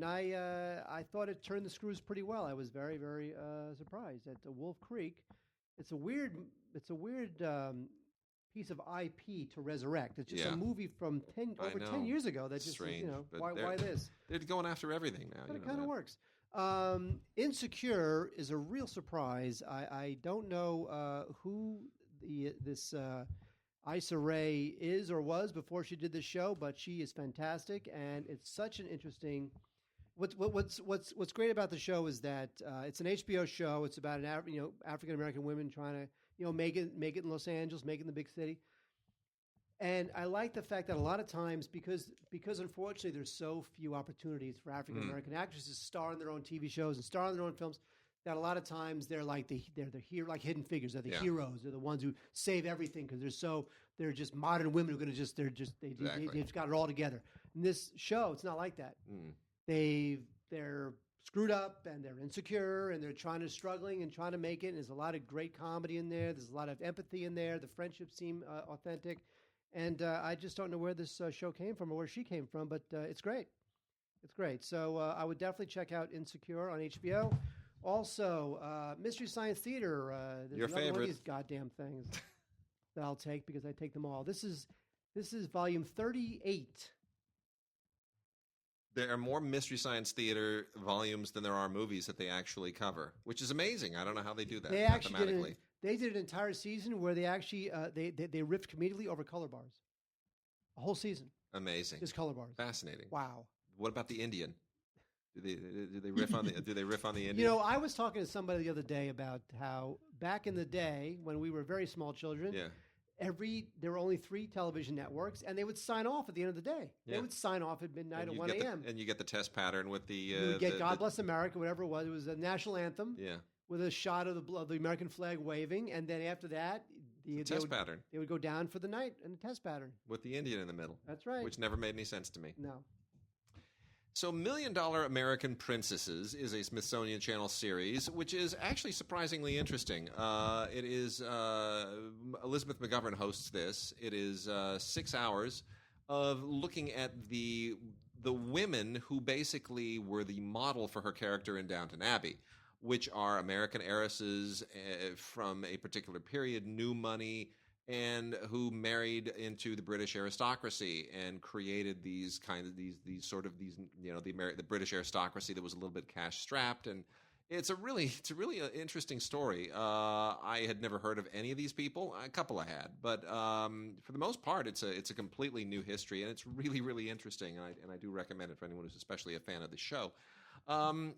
I thought it turned the screws pretty well. I was very, very surprised at Wolf Creek. It's a weird piece of IP to resurrect. It's just a movie from 10 years ago that just strange, why this? They're going after everything now. But it kind of works. Insecure is a real surprise. I don't know who this Issa Rae is or was before she did this show, but she is fantastic, and it's such an interesting. What's great about the show is that it's an HBO show. It's about African American women trying to make it in Los Angeles, make it in the big city. And I like the fact that a lot of times, because unfortunately there's so few opportunities for African American actresses to star in their own TV shows and star in their own films, that a lot of times they're the hero, like hidden figures. They're the heroes. They're the ones who save everything because they're just modern women who are going to they've got it all together. In this show, it's not like that. They're screwed up and they're insecure and they're struggling and trying to make it. And there's a lot of great comedy in there. There's a lot of empathy in there. The friendships seem authentic. And I just don't know where this show came from or where she came from, but it's great. It's great. So I would definitely check out Insecure on HBO. Also, Mystery Science Theater. Your favorite. One of these goddamn things that I'll take because I take them all. This is volume 38. There are more Mystery Science Theater volumes than there are movies that they actually cover, which is amazing. I don't know how they do that mathematically. They did an entire season where they actually they riffed comedically over color bars. A whole season. Amazing. Just color bars. Fascinating. Wow. What about the Indian? Do they riff on the Indian? I was talking to somebody the other day about how back in the day when we were very small children, there were only 3 television networks, and they would sign off at the end of the day. Yeah. They would sign off at midnight at 1 a.m. And you get the test pattern with the... you would get God Bless America, whatever it was. It was a national anthem with a shot of the American flag waving, and then after that... The test pattern. They would go down for the night in the test pattern. With the Indian in the middle. That's right. Which never made any sense to me. No. So $1 Million American Princesses is a Smithsonian Channel series, which is actually surprisingly interesting. It is Elizabeth McGovern hosts this. It is 6 hours of looking at the women who basically were the model for her character in Downton Abbey, which are American heiresses from a particular period, new money, and who married into the British aristocracy and created these the British aristocracy that was a little bit cash strapped. And it's a really interesting story. I had never heard of any of these people. A couple I had, but for the most part, it's a completely new history, and it's really, really interesting. And I do recommend it for anyone who's especially a fan of the show.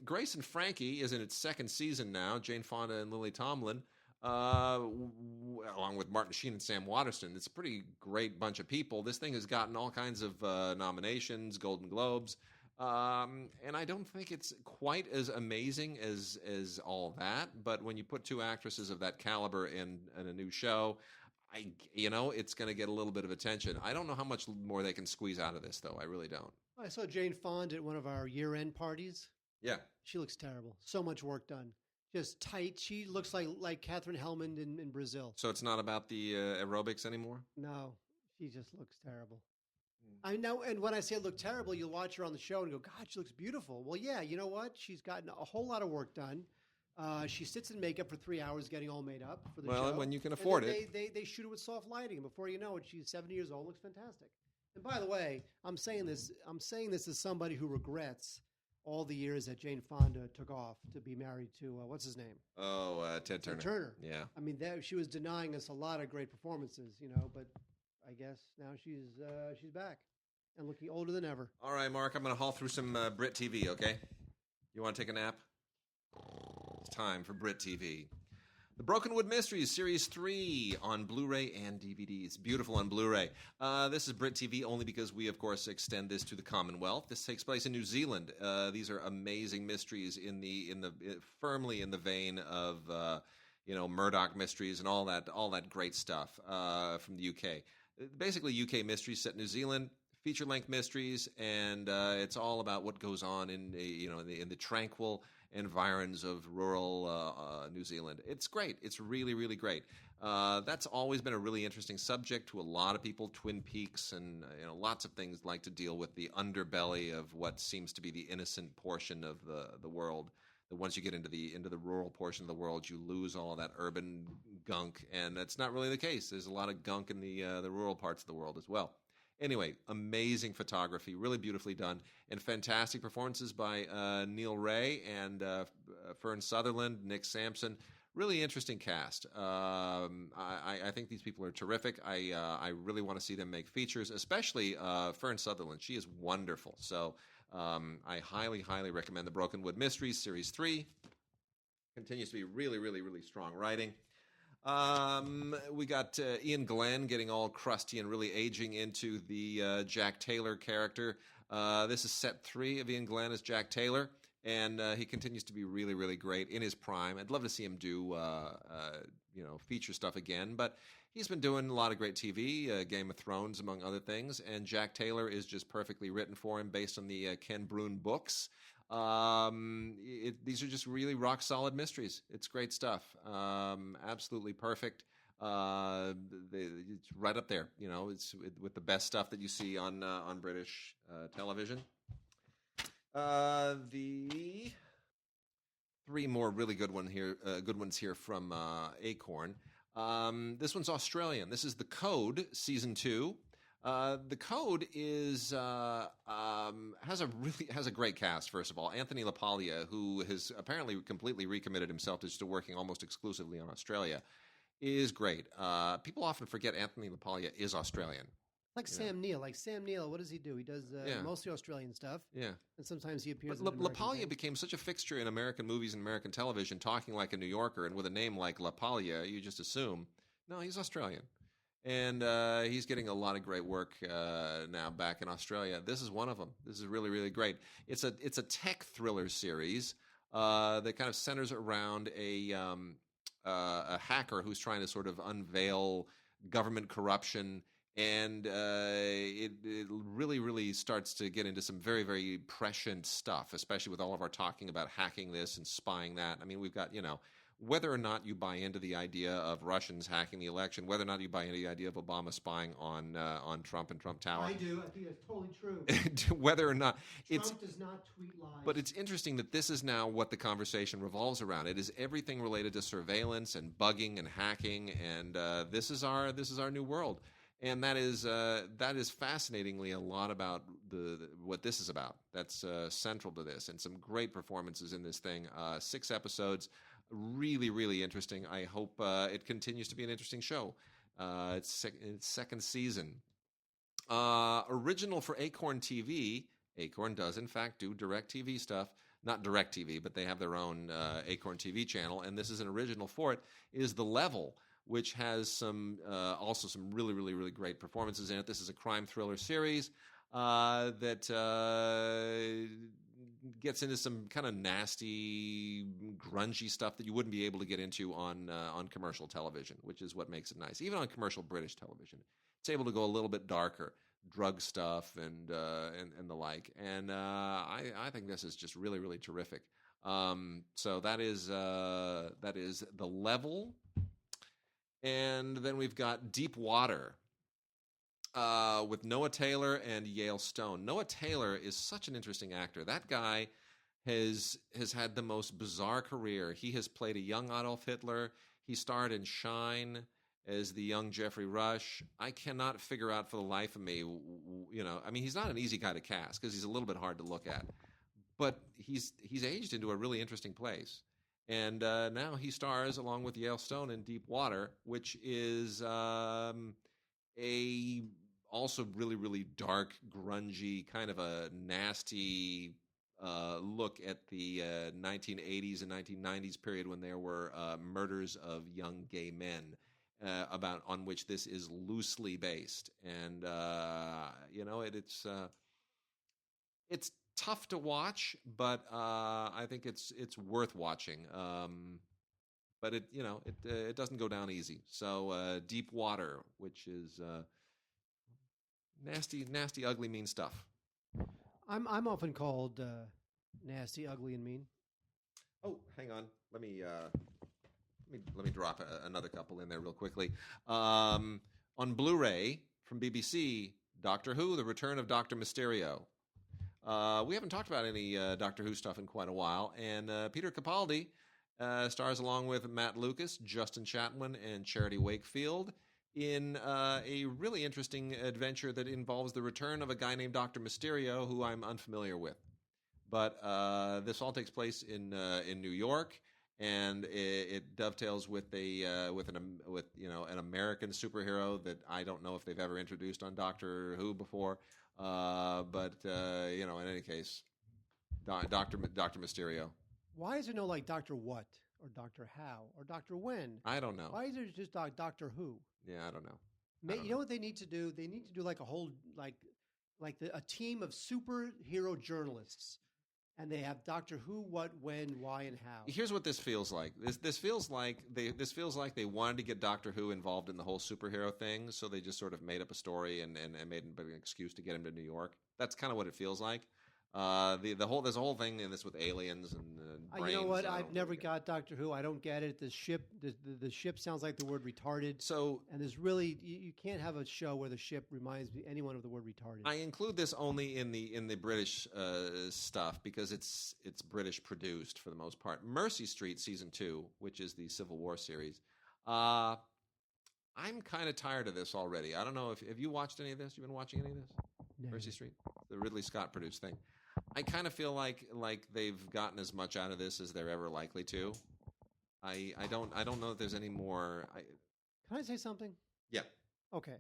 Grace and Frankie is in its 2nd season now. Jane Fonda and Lily Tomlin, along with Martin Sheen and Sam Waterston. It's a pretty great bunch of people. This thing has gotten all kinds of nominations, Golden Globes, and I don't think it's quite as amazing as all that. But when you put 2 actresses of that caliber in a new show, it's going to get a little bit of attention. I don't know how much more they can squeeze out of this, though. I really don't. I saw Jane Fonda at one of our year-end parties. Yeah. She looks terrible. So much work done. Just tight. She looks like Catherine Hellman in Brazil. So it's not about the aerobics anymore? No. She just looks terrible. I know, and when I say look terrible, you'll watch her on the show and go, God, she looks beautiful. Well, yeah, you know what? She's gotten a whole lot of work done. She sits in makeup for 3 hours getting all made up for the show. Well, when you can afford it. They shoot it with soft lighting, and before you know it, she's 70 years old, looks fantastic. And by the way, I'm saying this as somebody who regrets all the years that Jane Fonda took off to be married to what's his name? Ted Turner. Ted Turner. Yeah. I mean, she was denying us a lot of great performances, but I guess now she's back and looking older than ever. All right, Mark, I'm going to haul through some Brit TV. Okay, you want to take a nap? It's time for Brit TV. The Brokenwood Mysteries Series 3 on Blu-ray and DVD. It's beautiful on Blu-ray. This is Brit TV only because we, of course, extend this to the Commonwealth. This takes place in New Zealand. These are amazing mysteries firmly in the vein of Murdoch mysteries and all that great stuff from the UK. Basically, UK mysteries set in New Zealand. Feature-length mysteries, and it's all about what goes on in the tranquil environs of rural New Zealand. It's great. It's really, really great. That's always been a really interesting subject to a lot of people. Twin Peaks and lots of things like to deal with the underbelly of what seems to be the innocent portion of the world. That once you get into the rural portion of the world, you lose all of that urban gunk, and that's not really the case. There's a lot of gunk in the rural parts of the world as well. Anyway, amazing photography, really beautifully done, and fantastic performances by Neil Ray and Fern Sutherland, Nick Sampson. Really interesting cast. I think these people are terrific. I really want to see them make features, especially Fern Sutherland. She is wonderful. So I highly, highly recommend the Brokenwood Mysteries Series 3. Continues to be really, really, really strong writing. We got Ian Glenn getting all crusty and really aging into the Jack Taylor character. This is set 3 of Ian Glenn as Jack Taylor, and he continues to be really, really great in his prime. I'd love to see him do feature stuff again, but he's been doing a lot of great TV, Game of Thrones, among other things, and Jack Taylor is just perfectly written for him based on the Ken Brune books. These are just really rock solid mysteries. It's great stuff. Absolutely perfect. It's right up there. It's with the best stuff that you see on British television. The 3 more really good ones here from Acorn. This one's Australian. This is The Code, Season 2. The Code has a great cast. First of all, Anthony LaPaglia, who has apparently completely recommitted himself to just working almost exclusively on Australia, is great. People often forget Anthony LaPaglia is Australian. Like Sam Neill. What does he do? He does mostly Australian stuff. Yeah, and sometimes he appears. But LaPaglia became such a fixture in American movies and American television, talking like a New Yorker, and with a name like LaPaglia, you just assume no, he's Australian. And he's getting a lot of great work now back in Australia. This is one of them. This is really, really great. It's a tech thriller series that kind of centers around a hacker who's trying to sort of unveil government corruption. And it really, really starts to get into some very, very prescient stuff, especially with all of our talking about hacking this and spying that. I mean, we've got, whether or not you buy into the idea of Russians hacking the election, whether or not you buy into the idea of Obama spying on Trump and Trump Tower. I do. I think that's totally true. Whether or not Trump does not tweet lies. But it's interesting that this is now what the conversation revolves around. It is everything related to surveillance and bugging and hacking, and this is our new world. And that is fascinatingly a lot about what this is about. That's central to this, and some great performances in this thing. 6 episodes, really, really interesting. I hope it continues to be an interesting show. It's second season. Original for Acorn TV. Acorn does, in fact, do DirecTV stuff. Not DirecTV, but they have their own Acorn TV channel, and this is an original for it, is The Level, which has also some really, really, really great performances in it. This is a crime thriller series that gets into some kind of nasty, grungy stuff that you wouldn't be able to get into on commercial television, which is what makes it nice. Even on commercial British television, it's able to go a little bit darker, drug stuff and the like. And I think this is just really, really terrific. So that is The Level. And then we've got Deep Water with Noah Taylor and Yale Stone. Noah Taylor is such an interesting actor. That guy has had the most bizarre career. He has played a young Adolf Hitler. He starred in Shine as the young Geoffrey Rush. I cannot figure out for the life of me, I mean, he's not an easy guy to cast because he's a little bit hard to look at. But he's aged into a really interesting place. And now he stars along with Yale Stone in Deep Water, which is a also really, really dark, grungy, kind of a nasty look at the 1980s and 1990s period when there were murders of young gay men, on which this is loosely based. And it's tough to watch, but I think it's worth watching. But it doesn't go down easy. So Deep Water, which is nasty, ugly, mean stuff. I'm often called nasty, ugly, and mean. Oh, hang on. Let me drop another couple in there real quickly. On Blu-ray from BBC, Doctor Who: The Return of Dr. Mysterio. We haven't talked about any Doctor Who stuff in quite a while, and Peter Capaldi stars along with Matt Lucas, Justin Chatwin, and Charity Wakefield in a really interesting adventure that involves the return of a guy named Dr. Mysterio, who I'm unfamiliar with. But this all takes place in New York, and it dovetails with an American superhero that I don't know if they've ever introduced on Doctor Who before. But in any case, Dr. Mysterio. Why is there no like Dr. What or Dr. How or Dr. When? I don't know. Why is there just Dr. Who? Yeah, I don't know. You know what they need to do? They need to do like a whole a team of superhero journalists, and they have Doctor Who, What, When, Why, and How. Here's what this feels like. This feels like they wanted to get Doctor Who involved in the whole superhero thing, so they just sort of made up a story and made an excuse to get him to New York. That's kind of what it feels like. There's a whole thing in this with aliens and brains. You know what? I've never got Doctor Who. I don't get it. The ship sounds like the word retarded. So, and there's really you can't have a show where the ship reminds anyone of the word retarded. I include this only in the British stuff because it's British produced for the most part. Mercy Street season 2, which is the Civil War series. I'm kind of tired of this already. I don't know have you watched any of this? You've been watching any of this? No. Mercy Street, the Ridley Scott produced thing. I kind of feel like they've gotten as much out of this as they're ever likely to. I don't know if there's any more. Can I say something? Yeah. Okay.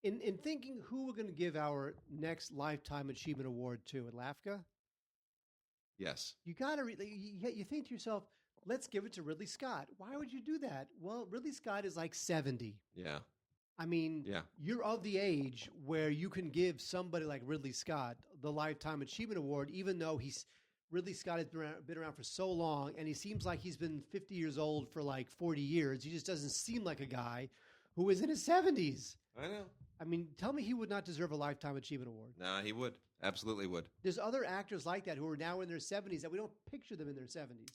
In thinking who we're going to give our next Lifetime Achievement Award to at LAFCA, yes, you got to you think to yourself, let's give it to Ridley Scott. Why would you do that? Well, Ridley Scott is like 70. Yeah. I mean, you're of the age where you can give somebody like Ridley Scott the Lifetime Achievement Award, even though Ridley Scott has been around for so long, and he seems like he's been 50 years old for like 40 years. He just doesn't seem like a guy who is in his 70s. I know. I mean, tell me he would not deserve a Lifetime Achievement Award. Nah, he would. Absolutely would. There's other actors like that who are now in their 70s that we don't picture them in their 70s.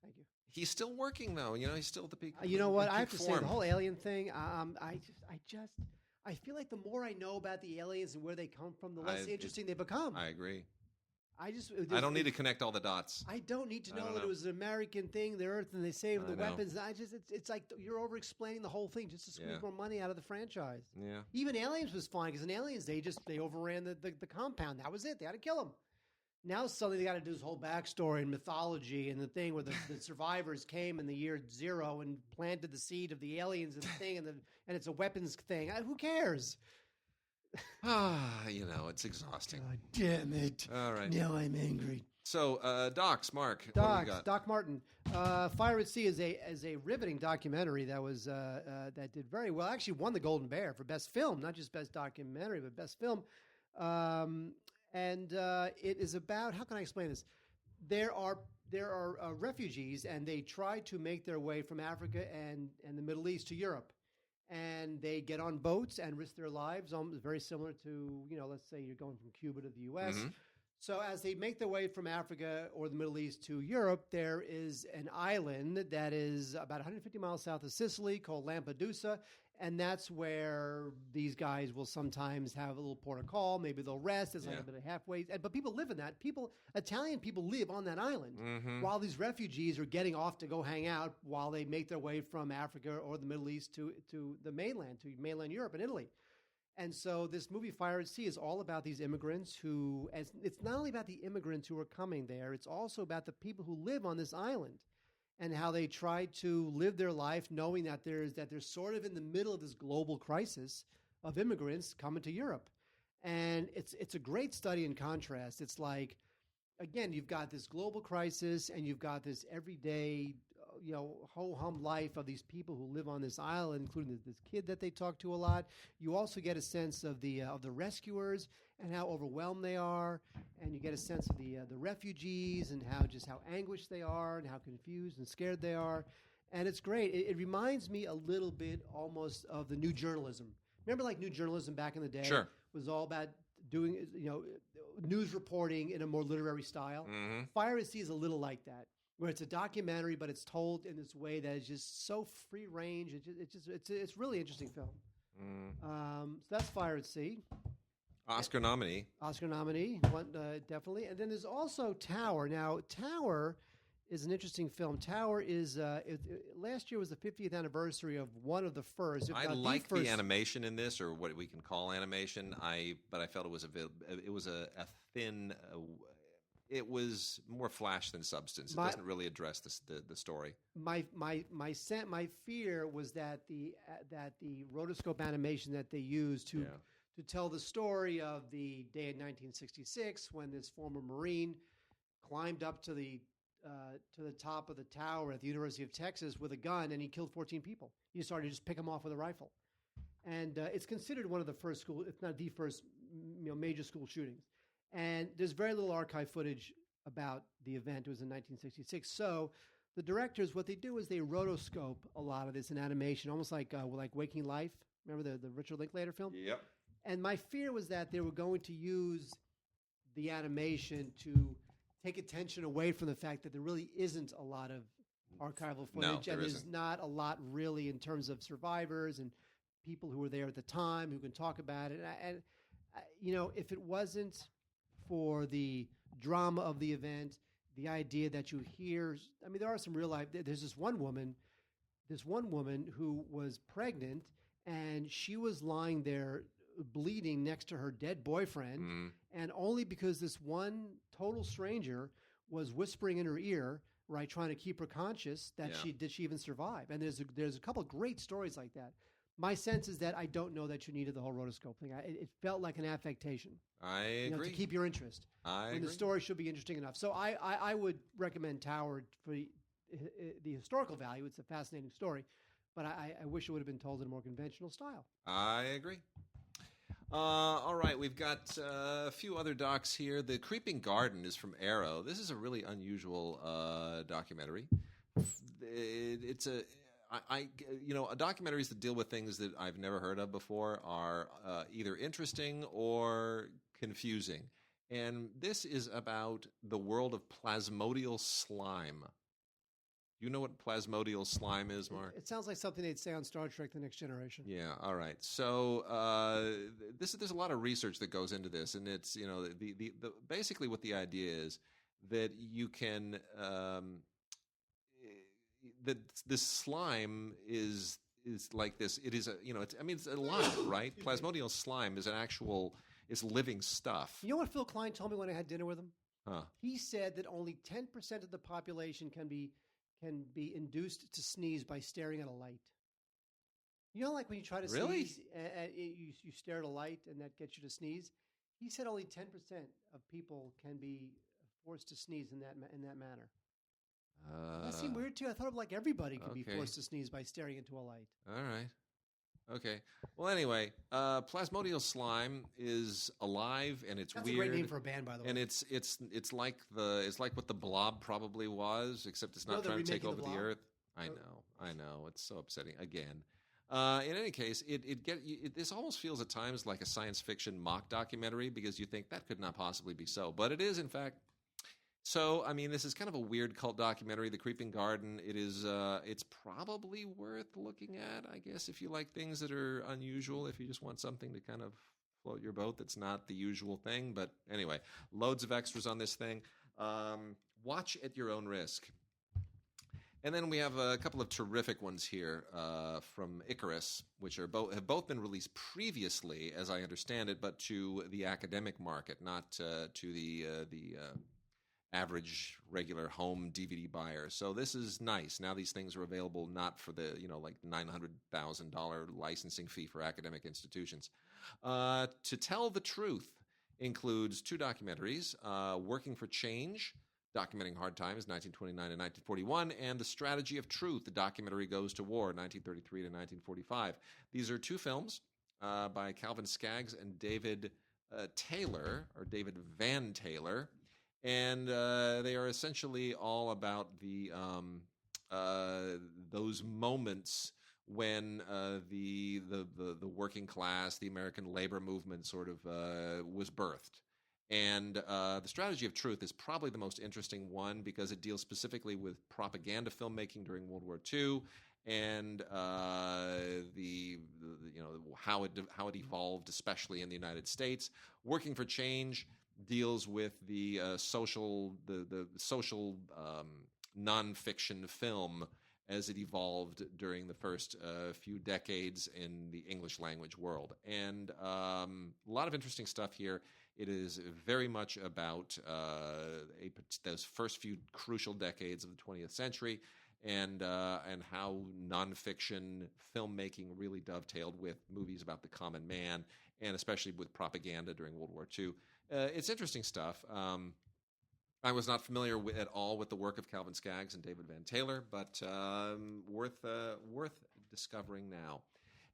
Thank you. He's still working, though. He's still at the peak. You know what? I have to say, the whole alien thing, I feel like the more I know about the aliens and where they come from, the less interesting they become. I agree. I don't need to connect all the dots. I don't need to know that it was an American thing, the Earth, and they saved the weapons. It's like you're over-explaining the whole thing just to squeeze more money out of the franchise. Yeah. Even Aliens was fine, because in Aliens, they overran the compound. That was it. They had to kill them. Now suddenly they got to do this whole backstory and mythology and the thing where the survivors came in the year 0 and planted the seed of the aliens and the thing, and it's a weapons thing. Who cares? It's exhausting. God damn it. All right. Now I'm angry. So, Docs, Mark. Doc Martin. Fire at Sea is a riveting documentary that was that did very well. Actually won the Golden Bear for best film, not just best documentary, but best film. And it is about, how can I explain this? There are refugees, and they try to make their way from Africa and the Middle East to Europe. And they get on boats and risk their lives, very similar to, let's say you're going from Cuba to the U.S. Mm-hmm. So as they make their way from Africa or the Middle East to Europe, there is an island that is about 150 miles south of Sicily called Lampedusa, and that's where these guys will sometimes have a little port of call. Maybe they'll rest. It's like a bit of halfway. But people live in that. Italian people live on that island, while these refugees are getting off to go hang out while they make their way from Africa or the Middle East to the mainland, to mainland Europe and Italy. And so this movie, Fire at Sea, is all about these immigrants who, it's not only about the immigrants who are coming there, it's also about the people who live on this island and how they try to live their life knowing that they're sort of in the middle of this global crisis of immigrants coming to Europe. And it's a great study in contrast. It's like, again, you've got this global crisis and you've got this everyday ho-hum life of these people who live on this island, including this kid that they talk to a lot. You also get a sense of the rescuers and how overwhelmed they are, and you get a sense of the refugees and how anguished they are and how confused and scared they are. And it's great. It reminds me a little bit almost of the new journalism. Remember, like, new journalism back in the day? Sure. Was all about doing news reporting in a more literary style. Mm-hmm. Fire at Sea is a little like that, where it's a documentary, but it's told in this way that is just so free range. It's really interesting film. So that's Fire at Sea. Oscar nominee, definitely. And then there's also Tower. Now, Tower is an interesting film. Tower is last year was the 50th anniversary of one of the first. I like the animation in this, or what we can call animation. But I felt it was a thin. It was more flash than substance. It doesn't really address the story. My fear was that the rotoscope animation that they used to tell the story of the day in 1966 when this former Marine climbed up to the top of the tower at the University of Texas with a gun, and he killed 14 people. He started to just pick them off with a rifle, and it's considered one of the first school, if not the first, major school shootings. And there's very little archive footage about the event. It was in 1966. So the directors, what they do is they rotoscope a lot of this in animation, almost like Waking Life. Remember the Richard Linklater film? Yep. And my fear was that they were going to use the animation to take attention away from the fact that there really isn't a lot of archival footage. No, there's not a lot really in terms of survivors and people who were there at the time who can talk about it. And if it wasn't for the drama of the event, the idea that you hear, there are some real life. There's this one woman who was pregnant, and she was lying there bleeding next to her dead boyfriend, and only because this one total stranger was whispering in her ear, right, trying to keep her conscious, did she even survive. And there's a couple of great stories like that. My sense is that I don't know that you needed the whole rotoscope thing. It felt like an affectation. I agree. To keep your interest. I agree. The story should be interesting enough. So I would recommend Tower for the historical value. It's a fascinating story. But I wish it would have been told in a more conventional style. I agree. All right, we've got a few other docs here. The Creeping Garden is from Arrow. This is a really unusual documentary. It's documentaries that deal with things that I've never heard of before are either interesting or confusing. And this is about the world of plasmodial slime. You know what plasmodial slime is, Mark? It sounds like something they'd say on Star Trek: The Next Generation. Yeah. All right. So there's a lot of research that goes into this, and it's the basically what the idea is that you can that this slime is like this. It is it's alive, right? Plasmodial slime is it's living stuff. You know what Phil Klein told me when I had dinner with him? Huh. He said that only 10% of the population can be induced to sneeze by staring at a light. You know, like when you try to sneeze, you stare at a light and that gets you to sneeze. He said only 10% of people can be forced to sneeze in that manner. That seemed weird too. I thought like everybody could be forced to sneeze by staring into a light. All right. Okay. Well, anyway, plasmodial slime is alive and it's That's weird. That's a great name for a band, by the way. And it's like what the Blob probably was, except it's not trying to take over the Earth. I know. It's so upsetting. Again, in any case, this almost feels at times like a science fiction mock documentary because you think that could not possibly be so, but it is in fact. So, I mean, this is kind of a weird cult documentary, The Creeping Garden. It is, it's probably worth looking at, I guess, if you like things that are unusual, if you just want something to kind of float your boat that's not the usual thing. But anyway, loads of extras on this thing. Watch at your own risk. And then we have a couple of terrific ones here from Icarus, which have both been released previously, as I understand it, but to the academic market, not to the average regular home DVD buyer. So this is nice. Now these things are available not for the like $900,000 licensing fee for academic institutions. To Tell the Truth includes two documentaries: Working for Change, documenting hard times, 1929 to 1941, and The Strategy of Truth, the documentary goes to war, 1933 to 1945. These are two films by Calvin Skaggs and David Taylor, or David Van Taylor. And they are essentially all about those moments when the working class, the American labor movement, sort of was birthed. And The Strategy of Truth is probably the most interesting one because it deals specifically with propaganda filmmaking during World War II and how it evolved, especially in the United States. Working for Change deals with the social nonfiction film as it evolved during the first few decades in the English language world. And a lot of interesting stuff here. It is very much about those first few crucial decades of the 20th century and how nonfiction filmmaking really dovetailed with movies about the common man, and especially with propaganda during World War II. It's interesting stuff. I was not familiar at all with the work of Calvin Skaggs and David Van Taylor, but worth discovering now.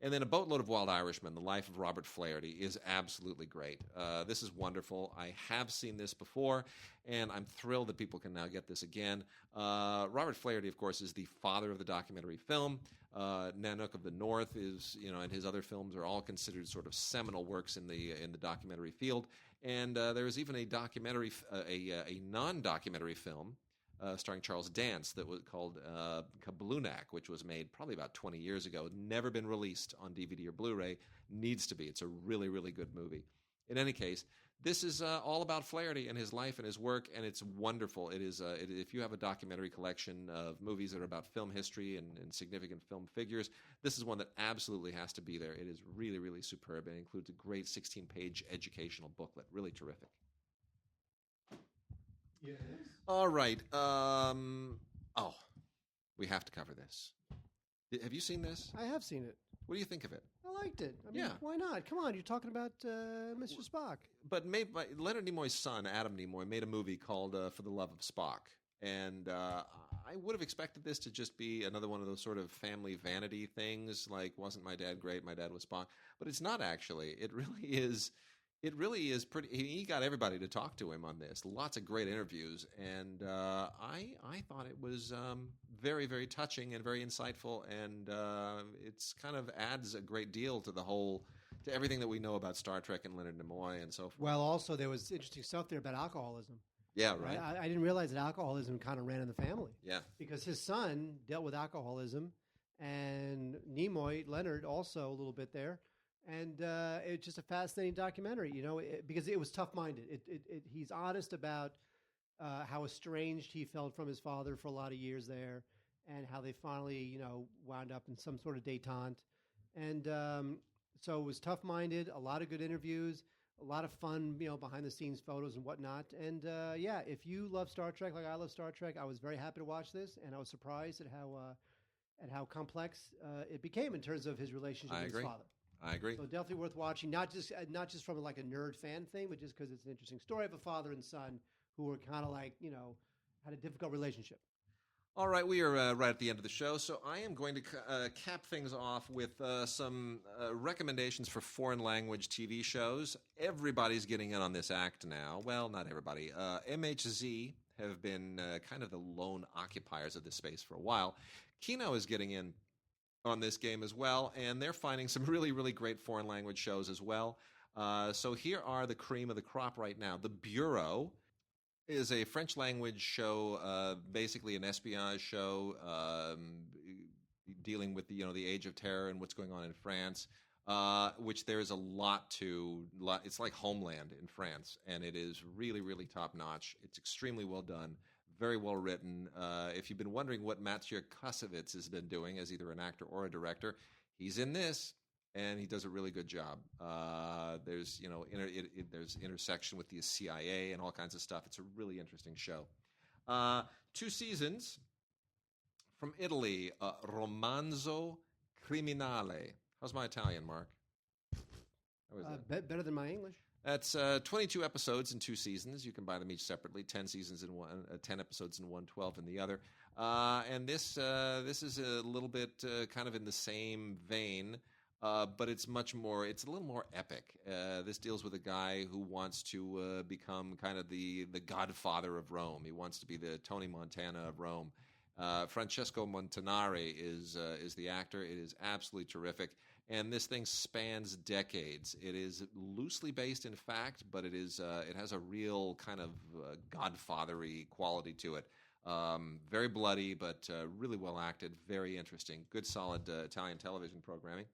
And then A Boatload of Wild Irishmen, The Life of Robert Flaherty, is absolutely great. This is wonderful. I have seen this before, and I'm thrilled that people can now get this again. Robert Flaherty, of course, is the father of the documentary film. Nanook of the North is, and his other films are all considered sort of seminal works in the documentary field. And there was even a documentary, a non-documentary film starring Charles Dance that was called Kablunak, which was made probably about 20 years ago. Never been released on DVD or Blu-ray. Needs to be. It's a really, really good movie. In any case, this is all about Flaherty and his life and his work, and it's wonderful. It is. If you have a documentary collection of movies that are about film history and significant film figures, this is one that absolutely has to be there. It is really, really superb, and includes a great 16-page educational booklet. Really terrific. Yes. All right. We have to cover this. Have you seen this? I have seen it. What do you think of it? I liked it. I mean, why not? Come on, you're talking about Mr. Spock. But made by Leonard Nimoy's son, Adam Nimoy, made a movie called For the Love of Spock. And I would have expected this to just be another one of those sort of family vanity things, like, wasn't my dad great? My dad was Spock. But it's not actually. It really is. It really is pretty. He got everybody to talk to him on this. Lots of great interviews, and I thought it was very, very touching and very insightful, and it's kind of adds a great deal to to everything that we know about Star Trek and Leonard Nimoy and so forth. Well, also there was interesting stuff there about alcoholism. Yeah, right. I didn't realize that alcoholism kind of ran in the family. Yeah, because his son dealt with alcoholism, and Nimoy, Leonard, also a little bit there. And it's just a fascinating documentary, because it was tough-minded. He's honest about how estranged he felt from his father for a lot of years there, and how they finally, wound up in some sort of détente. And so it was tough-minded, a lot of good interviews, a lot of fun, behind-the-scenes photos and whatnot. And if you love Star Trek like I love Star Trek, I was very happy to watch this, and I was surprised at how complex it became in terms of his relationship with his father. I agree. So definitely worth watching, not just from like a nerd fan thing, but just because it's an interesting story of a father and son who were kind of like, had a difficult relationship. All right, we are right at the end of the show, so I am going to cap things off with some recommendations for foreign language TV shows. Everybody's getting in on this act now. Well, not everybody. MHZ have been kind of the lone occupiers of this space for a while. Kino is getting in on this game as well, and they're finding some really, really great foreign language shows as well. So here are the cream of the crop right now. The Bureau is a French language show, basically an espionage show dealing with the Age of Terror and what's going on in France, which there is a lot to. It's like Homeland in France, and it is really, really top notch. It's extremely well done. Very well written. If you've been wondering what Mathieu Kassovitz has been doing as either an actor or a director, he's in this, and he does a really good job. There's there's intersection with the CIA and all kinds of stuff. It's a really interesting show. 2 seasons from Italy. Romanzo Criminale. How's my Italian, Mark? How is that? Better than my English. That's 22 episodes in 2 seasons. You can buy them each separately. 10 seasons in one, 10 episodes in one, 12 in the other. And this is a little bit kind of in the same vein, but it's much more. It's a little more epic. This deals with a guy who wants to become kind of the godfather of Rome. He wants to be the Tony Montana of Rome. Francesco Montanari is the actor. It is absolutely terrific. And this thing spans decades. It is loosely based in fact, but it has a real kind of godfathery quality to it. Very bloody, but really well acted, very interesting. Good, solid Italian television programming.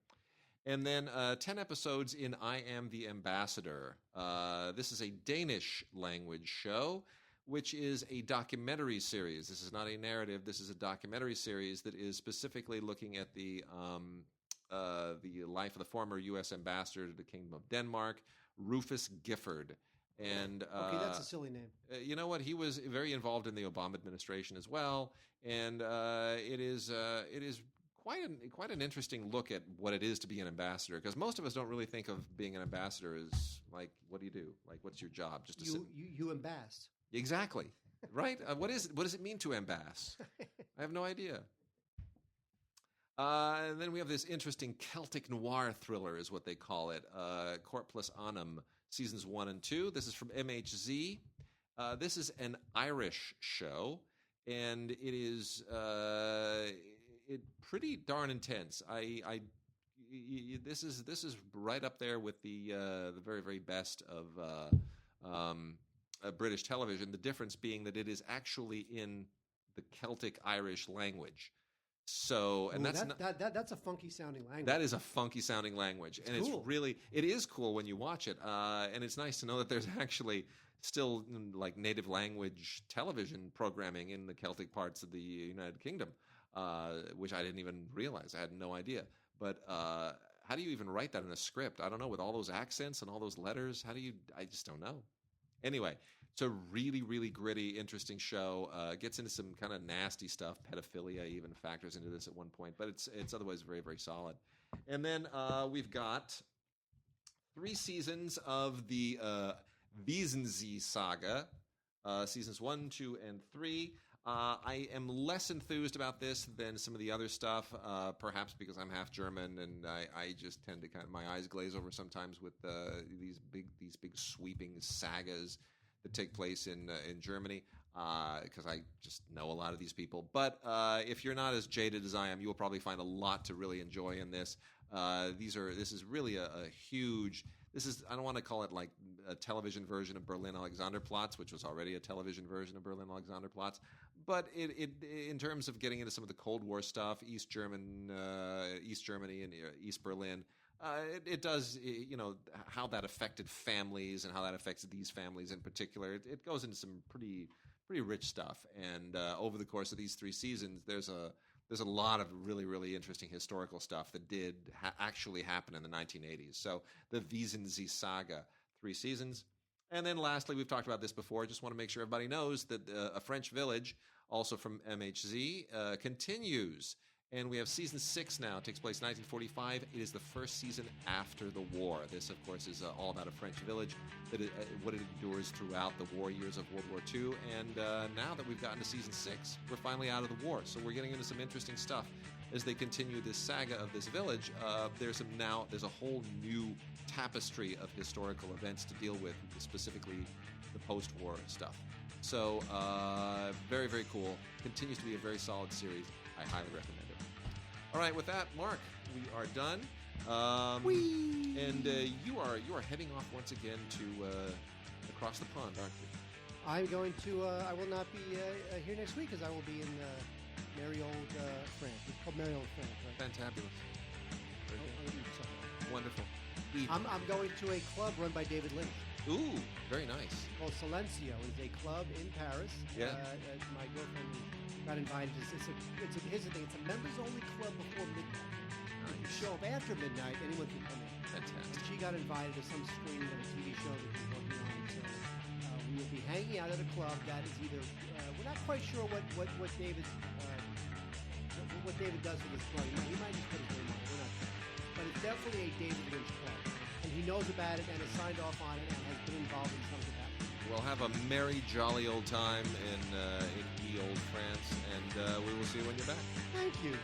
And then 10 episodes in I Am the Ambassador. This is a Danish language show, which is a documentary series. This is not a narrative. This is a documentary series that is specifically looking at the life of the former U.S. ambassador to the Kingdom of Denmark, Rufus Gifford. And okay, that's a silly name. You know what? He was very involved in the Obama administration as well, and it is quite an interesting look at what it is to be an ambassador. Because most of us don't really think of being an ambassador as like, what do you do? Like, what's your job? Just to you embass. Exactly. Right? What does it mean to embass? I have no idea. And then we have this interesting Celtic noir thriller, is what they call it. Corp plus Anam, seasons 1 and 2. This is from MHZ. This is an Irish show, and it is pretty darn intense. This is right up there with the very, very best of British television. The difference being that it is actually in the Celtic Irish language. So, and that's a funky sounding language. That is a funky sounding language, and cool. It is cool when you watch it. And it's nice to know that there's actually still like native language television programming in the Celtic parts of the United Kingdom, which I didn't even realize. I had no idea. But how do you even write that in a script? I don't know, with all those accents and all those letters. I just don't know. Anyway, it's a really, really gritty, interesting show. Gets into some kind of nasty stuff. Pedophilia even factors into this at one point, but it's otherwise very, very solid. And then we've got 3 seasons of the Weissensee Saga. seasons 1, 2, and 3. I am less enthused about this than some of the other stuff, perhaps because I'm half German and I just tend to my eyes glaze over sometimes with these big sweeping sagas that take place in Germany, because I just know a lot of these people. But if you're not as jaded as I am, you will probably find a lot to really enjoy in this. This is really a huge. This is, I don't want to call it like a television version of Berlin Alexanderplatz, which was already a television version of Berlin Alexanderplatz. But it in terms of getting into some of the Cold War stuff, East Germany and East Berlin, it does, how that affected families and how that affects these families in particular. It goes into some pretty rich stuff. And over the course of these 3 seasons, there's a lot of really, really interesting historical stuff that did actually happen in the 1980s. So the Weissensee Saga, 3 seasons. And then lastly, we've talked about this before. Just want to make sure everybody knows that A French Village, also from MHZ, continues. And we have season 6 now. It takes place in 1945. It is the first season after the war. This, of course, is all about a French village, what it endures throughout the war years of World War II. And now that we've gotten to season 6, we're finally out of the war. So we're getting into some interesting stuff as they continue this saga of this village. There's a whole new tapestry of historical events to deal with, specifically the post-war stuff. So very, very cool. Continues to be a very solid series. I highly recommend it. All right, with that, Mark, we are done. And you are heading off once again to across the pond, aren't you? I'm going to. I will not be here next week, because I will be in merry old France. It's called merry old France, right? Fantabulous. Wonderful. I'm going to a club run by David Lynch. Ooh, very nice. It's called Silencio. It's a club in Paris. Yeah. My girlfriend got invited. Here's the thing. It's a members-only club before midnight. If you show up after midnight, anyone can come in. Fantastic. And she got invited to some screening of a TV show that she's working on. So we will be hanging out at a club that is either we're not quite sure what David does with this club. He might just put his name on it. We're not sure. But it's definitely a David Lynch club. And he knows about it and has signed off on it and has been involved in some capacity. We'll have a merry, jolly old time in ye old France, and we will see you when you're back. Thank you.